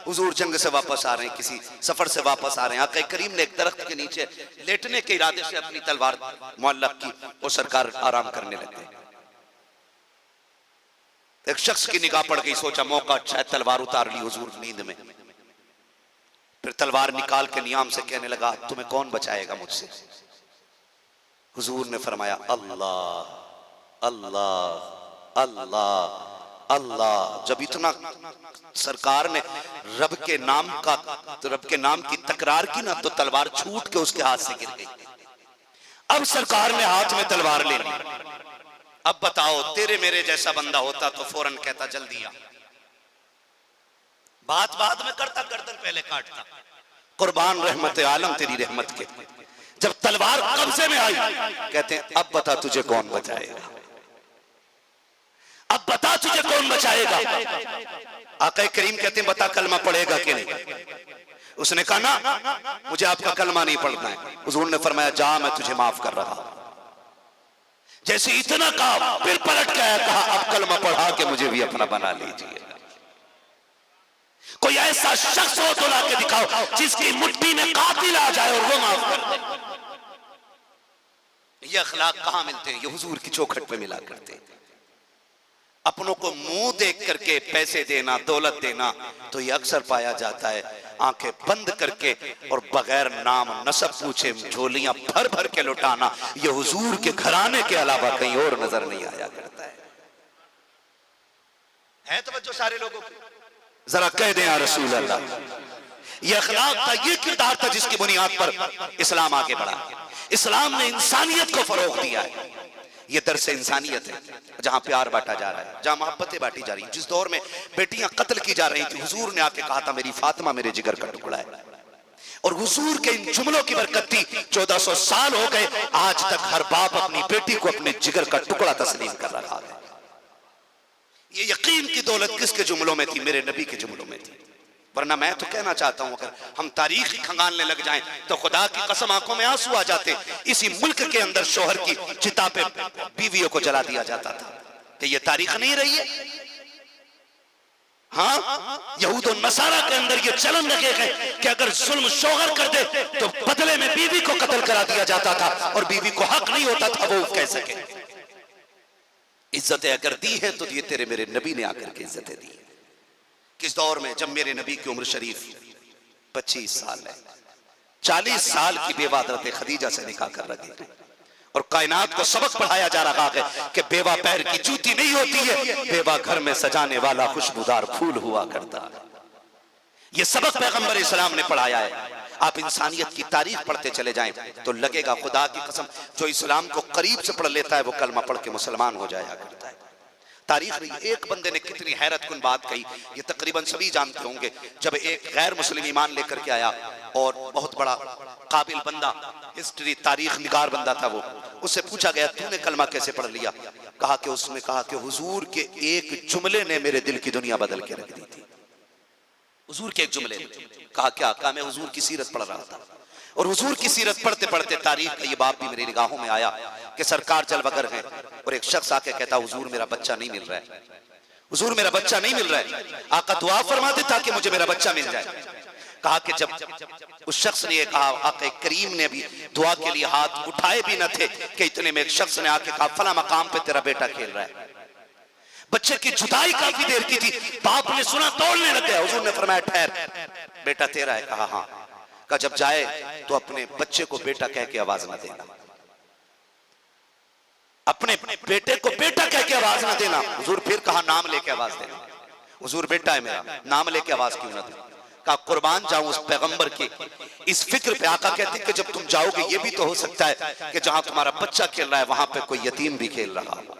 हुजूर जंग से वापस आ रहे हैं, किसी सफर से वापस आ रहे हैं, आका करीम ने एक दरख्त के नीचे लेटने के इरादे से अपनी तलवार मुअल्लक की और सरकार आराम करने लगे। एक शख्स की निगाह पड़ गई, सोचा मौका अच्छा है, तलवार उतार ली हुजूर नींद में। फिर तलवार निकाल के नियाम से कहने लगा तुम्हें कौन बचाएगा मुझसे? हुजूर ने फरमाया अल्लाह अल्लाह अल्लाह अल्लाह। जब इतना सरकार ने रब के नाम की तकरार की ना, तो तलवार छूट के उसके हाथ से गिर गई। अब सरकार ने हाथ में तलवार ले ली। अब बताओ तेरे मेरे जैसा बंदा होता तो फौरन कहता जल्दी आ, बात बाद में करता, गर्दन पहले काटता। कुर्बान रहमत आलम तेरी रहमत के, जब तलवार कब्जे में आई कहते हैं अब बता तुझे कौन बचाएगा, अब बता तुझे कौन बचाएगा। आका करीम कहते हैं बता कलमा पढ़ेगा कि नहीं? उसने कहा ना मुझे आपका कलमा नहीं पढ़ना है। हुजूर ने फरमाया जा मैं तुझे माफ कर रहा। जैसे इतना कहा फिर पलट के आया, कहा अब कलमा पढ़ा के मुझे भी अपना बना लीजिए। कोई ऐसा शख्स हो तो लाके दिखाओ जिसकी मुट्ठी में कातिल आ जाए और वो माफ कर दे। ये अखलाक कहां मिलते हैं? ये हुजूर की चौखट पे मिला करते हैं। अपनों को मुंह देख करके पैसे देना, दौलत देना तो ये अक्सर पाया जाता है। आंखें बंद करके और बगैर नाम नसब पूछे झोलियां भर भर के लुटाना, ये हुजूर के घराने के अलावा कहीं और नजर नहीं आया करता है। तवज्जो सारे लोगों की, जरा कह दें या रसूल अल्लाह। ये अखलाक था, ये किरदार था जिसकी बुनियाद पर इस्लाम आगे बढ़ा। इस्लाम ने इंसानियत को फरोग दिया है। ये दरस इंसानियत है, जहां प्यार बांटा जा रहा है, जहां मोहब्बतें बांटी जा रही हैं। जिस दौर में बेटियां कत्ल की जा रही थी, हुजूर ने आके कहा था मेरी फातिमा मेरे जिगर का टुकड़ा है। और हुजूर के इन जुमलों की बरकत थी 1400 साल हो गए, आज तक हर बाप अपनी बेटी को अपने जिगर का टुकड़ा तस्लीम कर रहा है। ये यकीन की दौलत किसके जुमलों में थी? मेरे नबी के जुमलों में थी। वरना मैं तो कहना चाहता हूं, अगर हम तारीख ही खंगालने लग जाएं तो खुदा की कसम आंखों में आंसू आ जाते। इसी मुल्क के अंदर शोहर की चिता पे बीवियों को जला दिया जाता था। कि ये तारीख नहीं रही है? हाँ, यहूद और नसारा के अंदर ये चलन लगे हैं कि अगर जुल्म शोहर कर दे तो बदले में बीवी को कत्ल करा दिया जाता था, और बीवी को हक नहीं होता था वो कह सके। इज्जतें अगर दी है तो ये तेरे मेरे नबी ने आकर के इज्जतें दी। किस दौर में? जब मेरे नबी की उम्र शरीफ 25 साल है, 40 साल की बेवा हज़रत खदीजा से निकाह कर रखी है, और कायनात को सबक पढ़ाया जा रहा है कि बेवा पैर की जूती नहीं होती है, बेवा घर में सजाने वाला खुशबूदार फूल हुआ करता है। ये सबक पैगंबर इस्लाम ने पढ़ाया है। आप इंसानियत की तारीख पढ़ते चले जाएं तो लगेगा खुदा की कसम जो इस्लाम को करीब से पढ़ लेता है वो कलमा पढ़ के मुसलमान हो जाया करता है। तारीख में एक बंदे ने कितनी हैरत कुन बात कही, ये तकरीबन सभी जानते होंगे। जब एक गैर मुस्लिम ईमान लेकर के आया और बहुत बड़ा काबिल बंदा, हिस्ट्री तारीख निगार बंदा था वो, उससे पूछा गया तूने कलमा कैसे पढ़ लिया? कहा कि उसने कहा कि हुजूर के एक जुमले ने मेरे दिल की दुनिया बदल के रख दी थी। हुजूर के एक जुमले ने। कहा क्या? कहा मैं हुजूर की सीरत पढ़ रहा था, और हुजूर की सीरत पढ़ते पढ़ते तारीख का ये बाब भी मेरी निगाहों में आया कि सरकार जलवगर है, और एक शख्स आके कहता हुजूर मेरा बच्चा नहीं मिल रहा है, हुजूर मेरा बच्चा नहीं मिल रहा है, आका दुआ फरमा दे ताकि मुझे मेरा बच्चा मिल जाए। कहा कि जब उस शख्स ने कहा, आका करीम ने भी दुआ के लिए हाथ उठाए भी न थे कि इतने में एक शख्स ने आके कहा फला मकाम पे तेरा बेटा खेल रहा है। बच्चे की जुदाई काफी देर की थी, बाप ने सुना तोड़ने लग गया। हुजूर ने फरमाया ठहर, बेटा तेरा है? कहा हाँ। कहा जब जाए तो अपने बच्चे को बेटा कह के आवाज न देना, अपने बेटे को बेटा कह के आवाज न देना। हुजूर फिर कहा नाम लेके आवाज देना। हुजूर बेटा है मेरा, नाम लेके आवाज क्यों न दे? कहा कुर्बान जाऊं उस पैगंबर के इस फिक्र पे। आका कहते कि जब तुम जाओगे ये भी तो हो सकता है कि जहां तुम्हारा बच्चा खेल रहा है वहां पे कोई यतीम भी खेल रहा हो,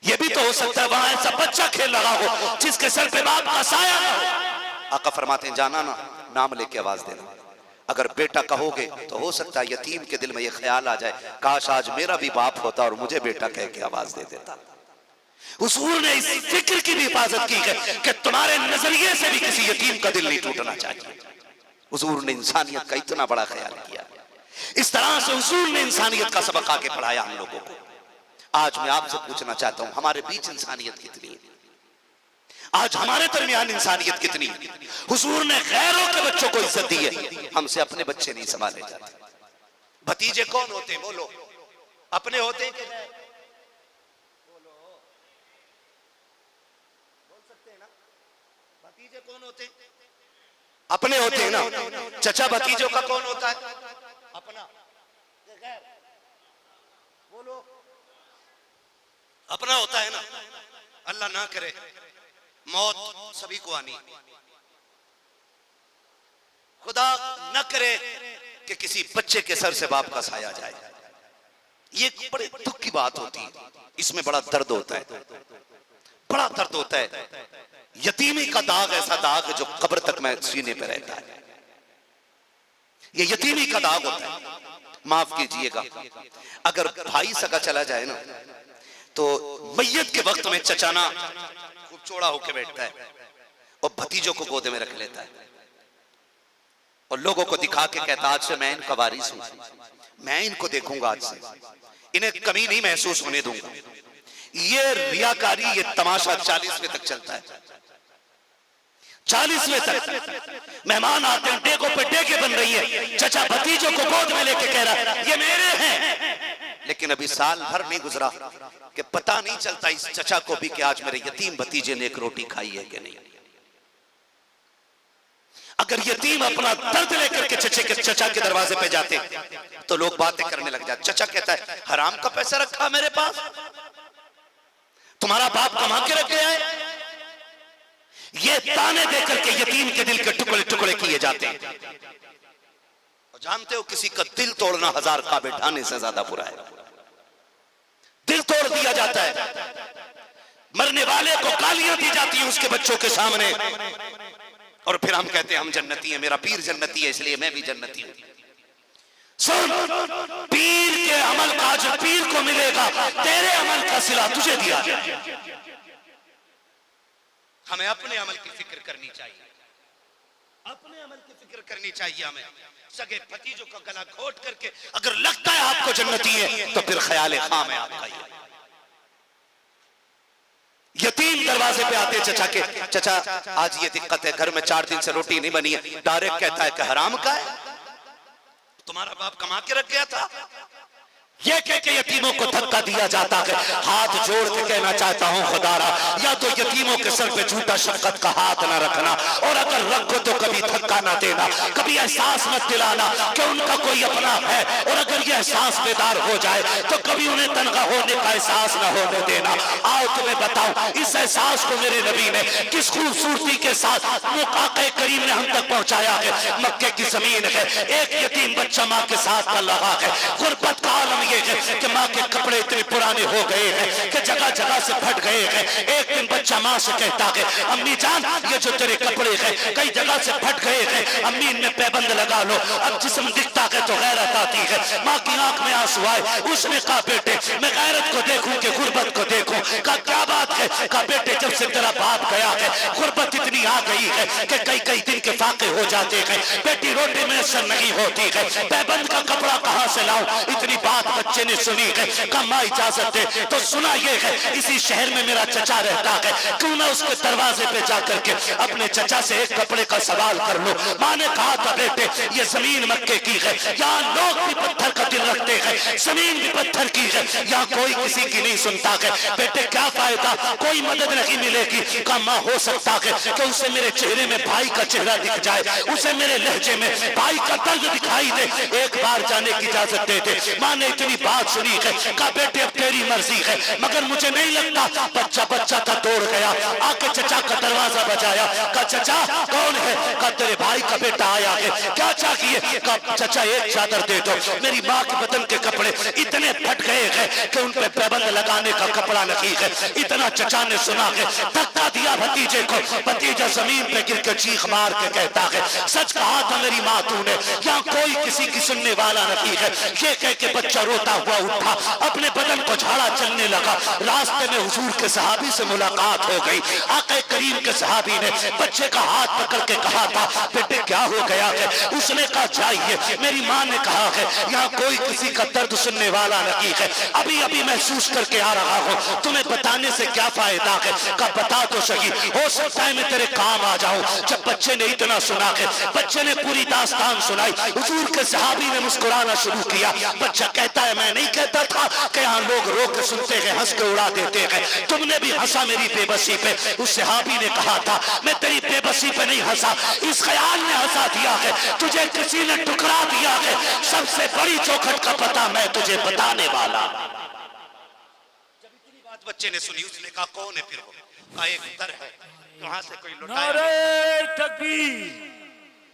ये भी तो हो सकता है वहां ऐसा बच्चा खेल रहा हो जिसके सर पे बाप का साया ना हो। आका फरमाते हैं जाना ना, नाम लेके आवाज देना। अगर बेटा कहोगे तो हो सकता है यतीम के दिल में ये ख्याल आ जाए काश आज मेरा भी बाप होता और मुझे बेटा कह के आवाज दे देता। हुजूर ने इस फिक्र की भी हिफाजत की है कि तुम्हारे नजरिए से भी किसी यतीम का दिल नहीं टूटना चाहिए। हुजूर ने इंसानियत का इतना बड़ा ख्याल किया। इस तरह से हुजूर ने इंसानियत का सबक आके पढ़ाया हम लोगों को। आज मैं आपसे पूछना चाहता हूं हमारे बीच इंसानियत कितनी है? आज हमारे दरमियान इंसानियत कितनी है? हुजूर ने गैरों के बच्चों को इज्जत दी है, हमसे अपने बच्चे नहीं संभाले जाते। भतीजे कौन होते? बोलो, अपने होते कि बोलो, बोल सकते हैं ना? भतीजे कौन होते? अपने होते हैं ना। चचा भतीजों का कौन होता है? अपना। बोलो, अपना होता है ना। अल्लाह ना करे मौत सभी को आनी, खुदा न करे कि किसी बच्चे के सर से बाप का साया जाए। ये बड़े दुख की बात होती है, इसमें बड़ा दर्द होता है, बड़ा दर्द होता है। यतीमी का दाग ऐसा दाग है जो कब्र तक में सीने पे रहता है। ये यतीमी का दाग होता है। माफ कीजिएगा, अगर भाई सगा चला जाए ना तो मैयत के वक्त में चचाना खूब चौड़ा होकर बैठता है और भतीजों को गोद में रख लेता है और लोगों को दिखा के कहता आज से मैं इनका वारिस हूं, मैं इनको देखूंगा, आज से इन्हें कमी नहीं महसूस होने दूंगा। ये रियाकारी, ये तमाशा 40वें तक चलता है। 40वें तक मेहमान आते हैं, टेकों पे टेके बन रही है, चचा भतीजों को गोद में लेके कह रहा है ये मेरे हैं। लेकिन अभी साल भर नहीं गुजरा कि पता नहीं चलता इस चचा को भी कि आज मेरे यतीम भतीजे ने एक रोटी खाई है कि नहीं। अगर यतीम अपना दर्द लेकर के चचा के दरवाजे पे जाते तो लोग बातें करने लग जाते। चचा कहता है हराम का पैसा रखा मेरे पास, तुम्हारा बाप कमा के रख गया है। ये ताने देकर के यतीम के दिल के टुकड़े टुकड़े किए जाते हैं। और जानते हो किसी का दिल तोड़ना 1000 काबे ढाने से ज्यादा बुरा है। दिल तोड़ दिया जाता है, मरने वाले को गालियां दी जाती हैं उसके बच्चों के सामने। और फिर हम कहते हैं हम जन्नती हैं, मेरा पीर जन्नती है इसलिए मैं भी जन्नती हूं। सुन, पीर के अमल का जो पीर को मिलेगा तेरे अमल का सिला तुझे दिया जाए। हमें अपने अमल की फिक्र करनी चाहिए, अपने अमल की फिक्र करनी चाहिए। हमें सगे भतीजों का गला घोट करके अगर लगता है आपको जन्नती है तो फिर ख्याल खाम है आपका। यतीम दरवाजे पे आते चचा के, चचा आज ये दिक्कत है, घर में 4 दिन से रोटी नहीं बनी है। डायरेक्ट कहता है कि हराम का है, तुम्हारा बाप कमा के रख गया था। ये कह के यतीमों को धक्का दिया जाता है। हाथ जोड़ के कहना चाहता हूं खुदारा, या तो यतीमों के सर पे झूठा शफकत का हाथ ना रखना, और अगर रखो तो कभी धक्का ना देना, कभी एहसास मत दिलाना कि उनका कोई अपना है, और अगर ये एहसास बेदार हो जाए तो कभी उन्हें तनखा होने का एहसास ना होने देना। आओ तुम्हें बताऊं इस एहसास को मेरे नबी ने किस खूबसूरती के साथ मुकाक़े करीम ने हम तक पहुंचाया है। मक्के की जमीन है, एक यतीम बच्चा माँ के साथ कल लगा है। गुर्बत का आलम कि माँ के कपड़े इतने पुराने हो गए हैं कि जगह जगह से फट गए हैं। एक दिन बच्चा माँ से कहता है अम्मी जान ये जो तेरे कपड़े हैं कई जगह से फट गए हैं, अम्मी इनमें पैबंद लगा लो। अब जिस्म दिखता है तो गैरत आती है। माँ की आंख में आंसू आए, उसने कहा बेटे मैं गैरत को देखूं कि गुर्बत को देखूं। कहा क्या बात है? कहा बेटे जब से तेरा बाप गया है गुर्बत इतनी आ गई है कि कई कई दिन के फाके हो जाते हैं, बेटी रोटी में असर नहीं होती है, पैबंद का कपड़ा कहाँ से लाऊं? इतनी बात बच्चे ने सुनी है। कहा माँ इजाजत दे। तो सुना ये है इसी शहर में मेरा चचा रहता है, क्यों ना उसके दरवाजे पे जाकर के अपने चचा से एक कपड़े का सवाल कर लो। माँ ने कहा था बेटे ये जमीन मक्के की है, यहाँ लोग भी पत्थर का दिल रखते हैं, जमीन भी पत्थर की है, यहाँ कोई किसी की नहीं सुनता है। बेटे क्या फायदा, कोई मदद नहीं मिलेगी। कहा माँ हो सकता है कि उसे मेरे चेहरे में भाई का चेहरा दिख जाए, उसे मेरे लहजे में भाई का दर्द दिखाई दे, एक बार जाने की इजाजत दे दे। माँ ने इतनी बात सुनी है। कहा बेटे अब तेरी मर्जी है, मगर मुझे नहीं लगता। बच्चा बच्चा था दौड़ गया, आके चचा का दरवाजा बजाया। कहा चचा कौन है? कहा तेरे भाई का बेटा आया है, क्या चाहिए? कहा चचा एक चादर दे दो, मेरी माँ के बदन के कपड़े इतने फट गए हैं कि उन पे पैबंद लगाने का कपड़ा नहीं है। इतना चचा ने सुना है, धक्का दिया भतीजे को। भतीजा जमीन पे गिर के चीख मार के कहता है सच कहा था मेरी माँ तूने, यहाँ कोई किसी की सुनने वाला नहीं है। ये कह के बच्चा रोता हुआ उठा, अपने बदन को झाड़ा चलने लगा। रास्ते में हुजूर के सहाबी से मुलाकात हो गई। आक़े करीम के सहाबी ने बच्चे का हाथ पकड़ के कहा था बेटे क्या हो गया है? उसने कहा चाहिए, मेरी माँ ने कहा है यहाँ कोई किसी का दर्द सुनने वाला नहीं है, अभी अभी महसूस करके आ रहा हूँ, तुम्हें बताने से क्या फायदा है? कहा बता तो सही, हो सकता है मैं तेरे काम आ जाऊं। जब बच्चे ने इतना सुना है, बच्चे ने पूरी दास्तान सुनाई। हुजूर के सहाबी ने मुस्कुराना शुरू किया। बच्चा कहता है मैं नहीं कहता था कि यहाँ लोग रो के सुनते हैं, हंस के उड़ा देते हैं, तुमने भी हंसा मेरी बेबसी पे। उस सहाबी ने कहा था मैं तेरी बेबसी पे नहीं हंसा, इस ख्याल ने हंसा दिया है तुझे किसी ने टुकरा दिया है। सबसे बड़ी चौखट का पता मैं तुझे बताने वाला। जब इतनी बात बच्चे ने सुनी, उसने कहा कौन है फिर वो? कहा एक दर है, वहां से कोई लुटाया। नारे तकबीर,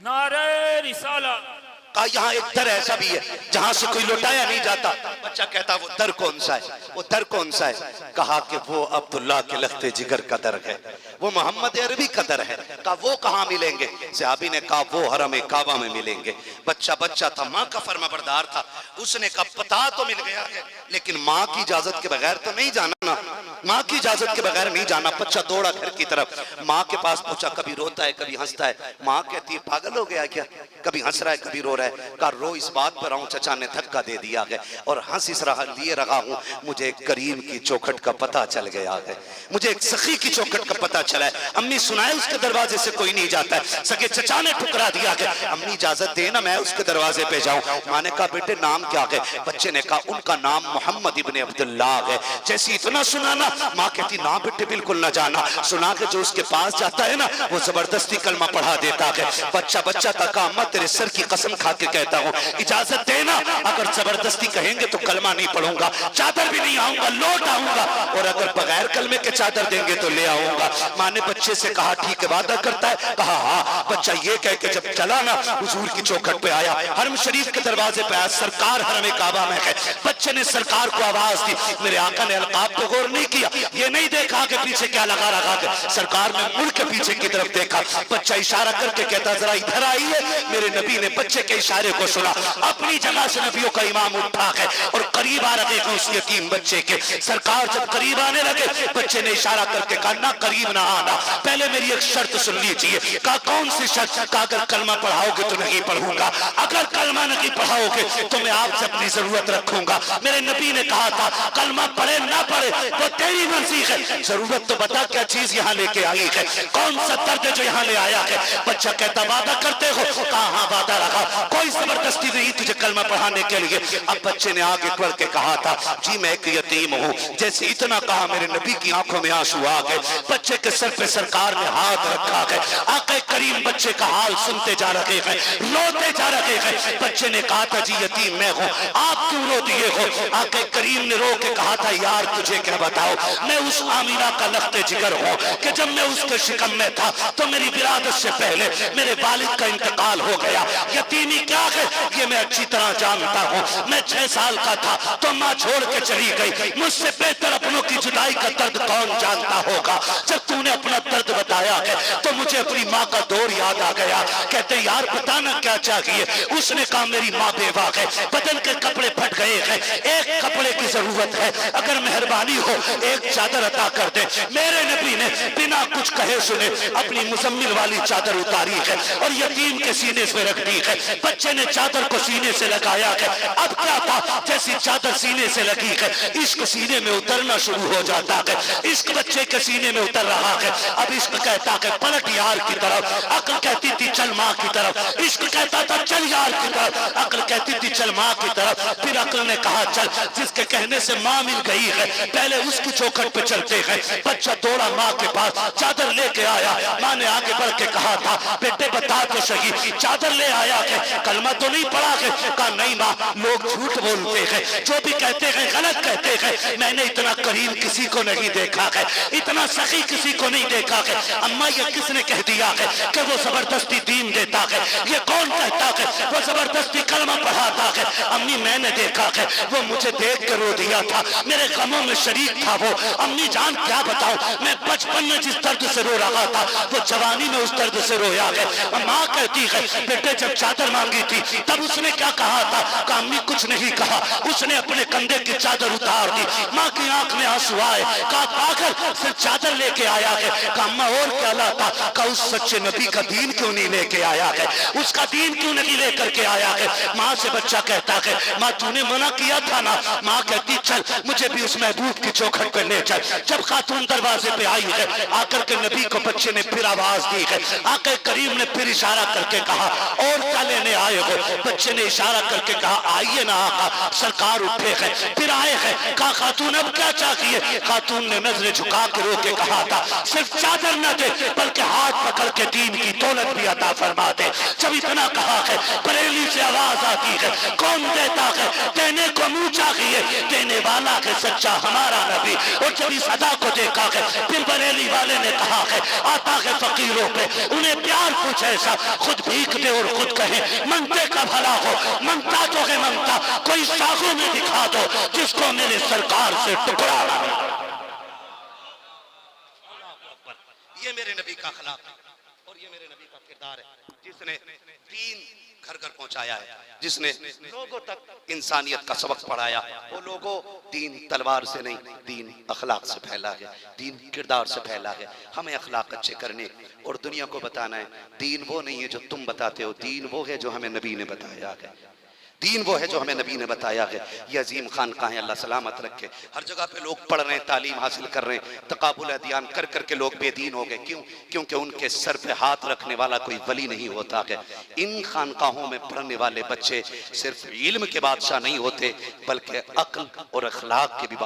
नारे रिसालत। कहा यहाँ एक दर ऐसा भी है जहां से कोई लौटाया नहीं जाता। बच्चा कहता वो दर कौन सा है? वो दर कौन सा है? कहा कि वो अब्दुल्ला के लख्ते जिगर का दर है, वो मोहम्मद अरबी का दर है। कहा वो कहाँ मिलेंगे? सहाबी ने कहा वो हरम काबा में मिलेंगे। बच्चा बच्चा था, माँ का फर्माबरदार था, उसने कहा पता तो मिल गया है लेकिन माँ की इजाजत के बगैर तो नहीं जाना ना, माँ की इजाजत के बगैर नहीं जाना। बच्चा दौड़ा घर की तरफ, माँ के पास पहुंचा, कभी रोता है कभी हंसता है। माँ कहती है पागल हो गया क्या, कभी हंस रहा है कभी रो रहा है। कहा रो इस बात पर हूं चचा ने धक्का दे दिया है और हंस इस रहा लिए रहा हूं, मुझे एक करीम की चौखट का पता चल गया है, मुझे एक सखी की चौखट का पता चला है। अम्मी सुनाए उसके दरवाजे से कोई नहीं जाता है। सगे चचा ने ठुकरा दिया है, अम्मी इजाजत देना मैं उसके दरवाजे पे जाऊं। माँ ने कहा बेटे नाम क्या है? बच्चे ने कहा उनका नाम मोहम्मद इब्ने अब्दुल्लाह है। जैसे इतना सुना ना, माँ कहती ना बेटे बिल्कुल ना जाना। सुना के जो उसके पास जाता है ना वो जबरदस्ती कलमा पढ़ा देता है। बच्चा बच्चा था, कहा अम्मा तेरे सर की कसम खा के कहता हूँ, इजाजत देना, अगर जबरदस्ती कहेंगे तो कलमा नहीं पढ़ूंगा, चादर भी नहीं आऊंगा, लौट आऊंगा, और अगर बगैर कलमे के चादर देंगे तो ले आऊंगा। माँ ने बच्चे से कहा ठीक है, वादा करता है? कहा हाँ। बच्चा ये कह के जब चला ना, हुजूर की चौखट पे आया, हरम शरीफ के दरवाजे पे आया, सरकार हरम काबा में है। बच्चे ने सरकार को आवाज दी, मेरे आका ने अलकाब पे गौर नहीं किया, ये नहीं देखा कि पीछे क्या लगा रखा के। सरकार ने मुड़ के पीछे की तरफ देखा, बच्चा इशारा करके कहता जरा इधर आइए। मेरे नबी ने बच्चे के इशारे को सुना, अपनी जगह से नबियों का इमाम उठा है और करीब आ रहे हैं उस यतीम बच्चे के। सरकार जब करीब आने लगे, बच्चे ने इशारा करके कहा ना करीब ना आना, पहले मेरी एक शर्त सुन लीजिए। कहा कौन सी शर्त? कहा अगर कलमा पढ़ाओगे तो नहीं पढ़ूंगा, अगर कलमा नहीं पढ़ाओगे तो मैं आपसे अपनी जरूरत रखूंगा। मेरे नबी ने कहा था कलमा पढ़े ना पढ़े वो तेरी मर्जी है, जरूरत तो बता क्या चीज यहाँ लेके आई है, कौन सा दर्द जो यहाँ ले आया है। बच्चा कहता वादा करते हो? कहा हाँ वादा रखा, कोई जबरदस्ती नहीं तुझे कलमा पढ़ाने के लिए। अब बच्चे ने आगे बढ़ के कहा था जी मैं एक यतीम हूँ। जैसे इतना कहा मेरे नबी की आंखों में आंसू आ गए। बच्चे के सर पे सरकार ने हाथ रखा है, आके करीम बच्चे का हाल सुनते जा रहे हैं, रोते जा रहे हैं। बच्चे ने कहा था जी यतीम मैं हूँ, आप क्यों रो दिए हो? आके करीम ने रो के कहा था यार तुझे क्या बताओ, मैं उस आमीना का लख्ते जिगर हूँ कि जब मैं उसके शिकम में था तो मेरी विरादत से पहले मेरे वालिद का इंतकाल हो गया। यतीमी क्या है ये मैं अच्छी तरह जानता हूँ। मैं 6 साल का था तो माँ छोड़ के चली गई, मुझसे बेहतर अपनों की जुदाई का दर्द कौन जानता होगा। जब तूने अपना दर्द बताया है तो मुझे अपनी माँ का दौर याद आ गया। कहते यार बताना क्या चाहिए? उसने कहा मेरी माँ बेवा है, बदन के कपड़े फट गए हैं, एक कपड़े की जरूरत है, अगर मेहरबानी हो एक चादर अता कर दे। मेरे नबी ने बिना कुछ कहे सुने अपनी मुजम्मिल वाली चादर उतारी है और यतीम के सीने से रख दी है। बच्चे ने चादर को सीने से लगाया है। अब क्या था, जैसी चादर सीने से लगी है इश्क सीने में उतरना शुरू हो जाता है। इश्क बच्चे के सीने में उतर रहा है। अब इश्क कहता है पलट यार की तरफ, अक्ल कहती थी चल माँ की तरफ। इश्क कहता था चल यार की तरफ, अक्ल कहती थी चल माँ की तरफ। फिर अक्ल ने कहा चल जिसके कहने से माँ मिल गई है पहले उसकी चौखट पे चलते हैं। बच्चा दौड़ा माँ के पास, चादर लेके आया। माँ ने आगे बढ़ के कहा था बेटे बता तो सही चादर ले आया है, कलमा तो नहीं पढ़ा है? कहा नहीं माँ, लोग झूठ बोलते हैं, जो भी कहते हैं गलत कहते हैं। मैंने इतना करीम किसी को नहीं देखा है, इतना सखी किसी को नहीं देखा है। अम्मा ये किसने कह दिया है कि वो जबरदस्ती दीन देता है? ये कौन कहता है वो जबरदस्ती कलमा पढ़ाता है? अम्मी मैंने देखा है, वो मुझे देख के रो दिया था, मेरे गमों में शरीक था वो। अम्मी जान क्या बताऊं, मैं बचपन में जिस दर्द से रो रहा था वो जवानी में उस दर्द से रोया है। माँ कहती है बेटे जब चादर मांगी थी तब उसने क्या कहा था? कहा अम्मी कुछ नहीं कहा, उसने अपने कंधे की चादर उतार दी। माँ की आंख में आंसू आए। कहा पागल सिर्फ चादर लेके आया है? कहा अम्मा और क्या लाता? कहा उस सच्चे नबी का दीन क्यों नहीं लेके आया है, उसका दीन क्यों नहीं लेकर के आया है? माँ से बच्चा कहता है माँ तूने मना किया था ना। माँ कहती चल मुझे भी उस महबूब की चौखट पे ले चल। जब खातून दरवाजे पे आई है आकर के नबी को बच्चे ने फिर आवाज दी है। आकर करीम ने फिर इशारा करके कहा और क्या लेने आए हो? बच्चे ने इशारा करके कहा आइए ना आका। सरकार उठे हैं, फिर आए हैं। कहा खातून अब क्या चाहिए? खातून ने नजरें झुका के रो के कहा था सिर्फ चादर न दे बल्कि हाथ पकड़ के दीन की दौलत भी अता फरमा दे। जब इतना कहा है बरेली से आवाज आती है कौन देता है? देने को मुंह चाहिए, देने वाला है सच्चा हमारा नबी। और जब इस अदा को देखा है फिर बरेली वाले ने कहा है आता है फकीरों पे उन्हें प्यार कुछ ऐसा खुद भीख दे और खुद कहे मंगते का भला हो। मंगता तो है मंगता, कोई साखों में दिखा दो जिसको मेरे सरकार से टुकड़ा। ये मेरे नबी का अखलाक है और ये मेरे नबी का किरदार है जिसने दीन घर घर पहुंचाया है, जिसने लोगों तक इंसानियत का सबक पढ़ाया। वो लोगों दीन तलवार से नहीं, दीन अखलाक से फैला है, दीन किरदार से फैला है। हमें अखलाक अच्छे करने और दुनिया को बताना है। दीन वो नहीं है जो तुम बताते हो, दीन वो है जो हमें नबी ने बताया है। दीन वो है जो हमें नबी ने बताया है। ये अजीम खान कहाँ है, अल्लाह सलामत रखे। हर जगह पे लोग पढ़ रहे हैं, तालीम हासिल कर रहे हैं, तकाबुल अदियान कर करके लोग बेदीन हो गए। क्यों? क्योंकि उनके सर पे हाथ रखने वाला कोई वली नहीं होता है। इन खानकाहों में पढ़ने वाले बच्चे सिर्फ इल्म के बादशाह नहीं होते बल्कि अक्ल और अखलाक के भी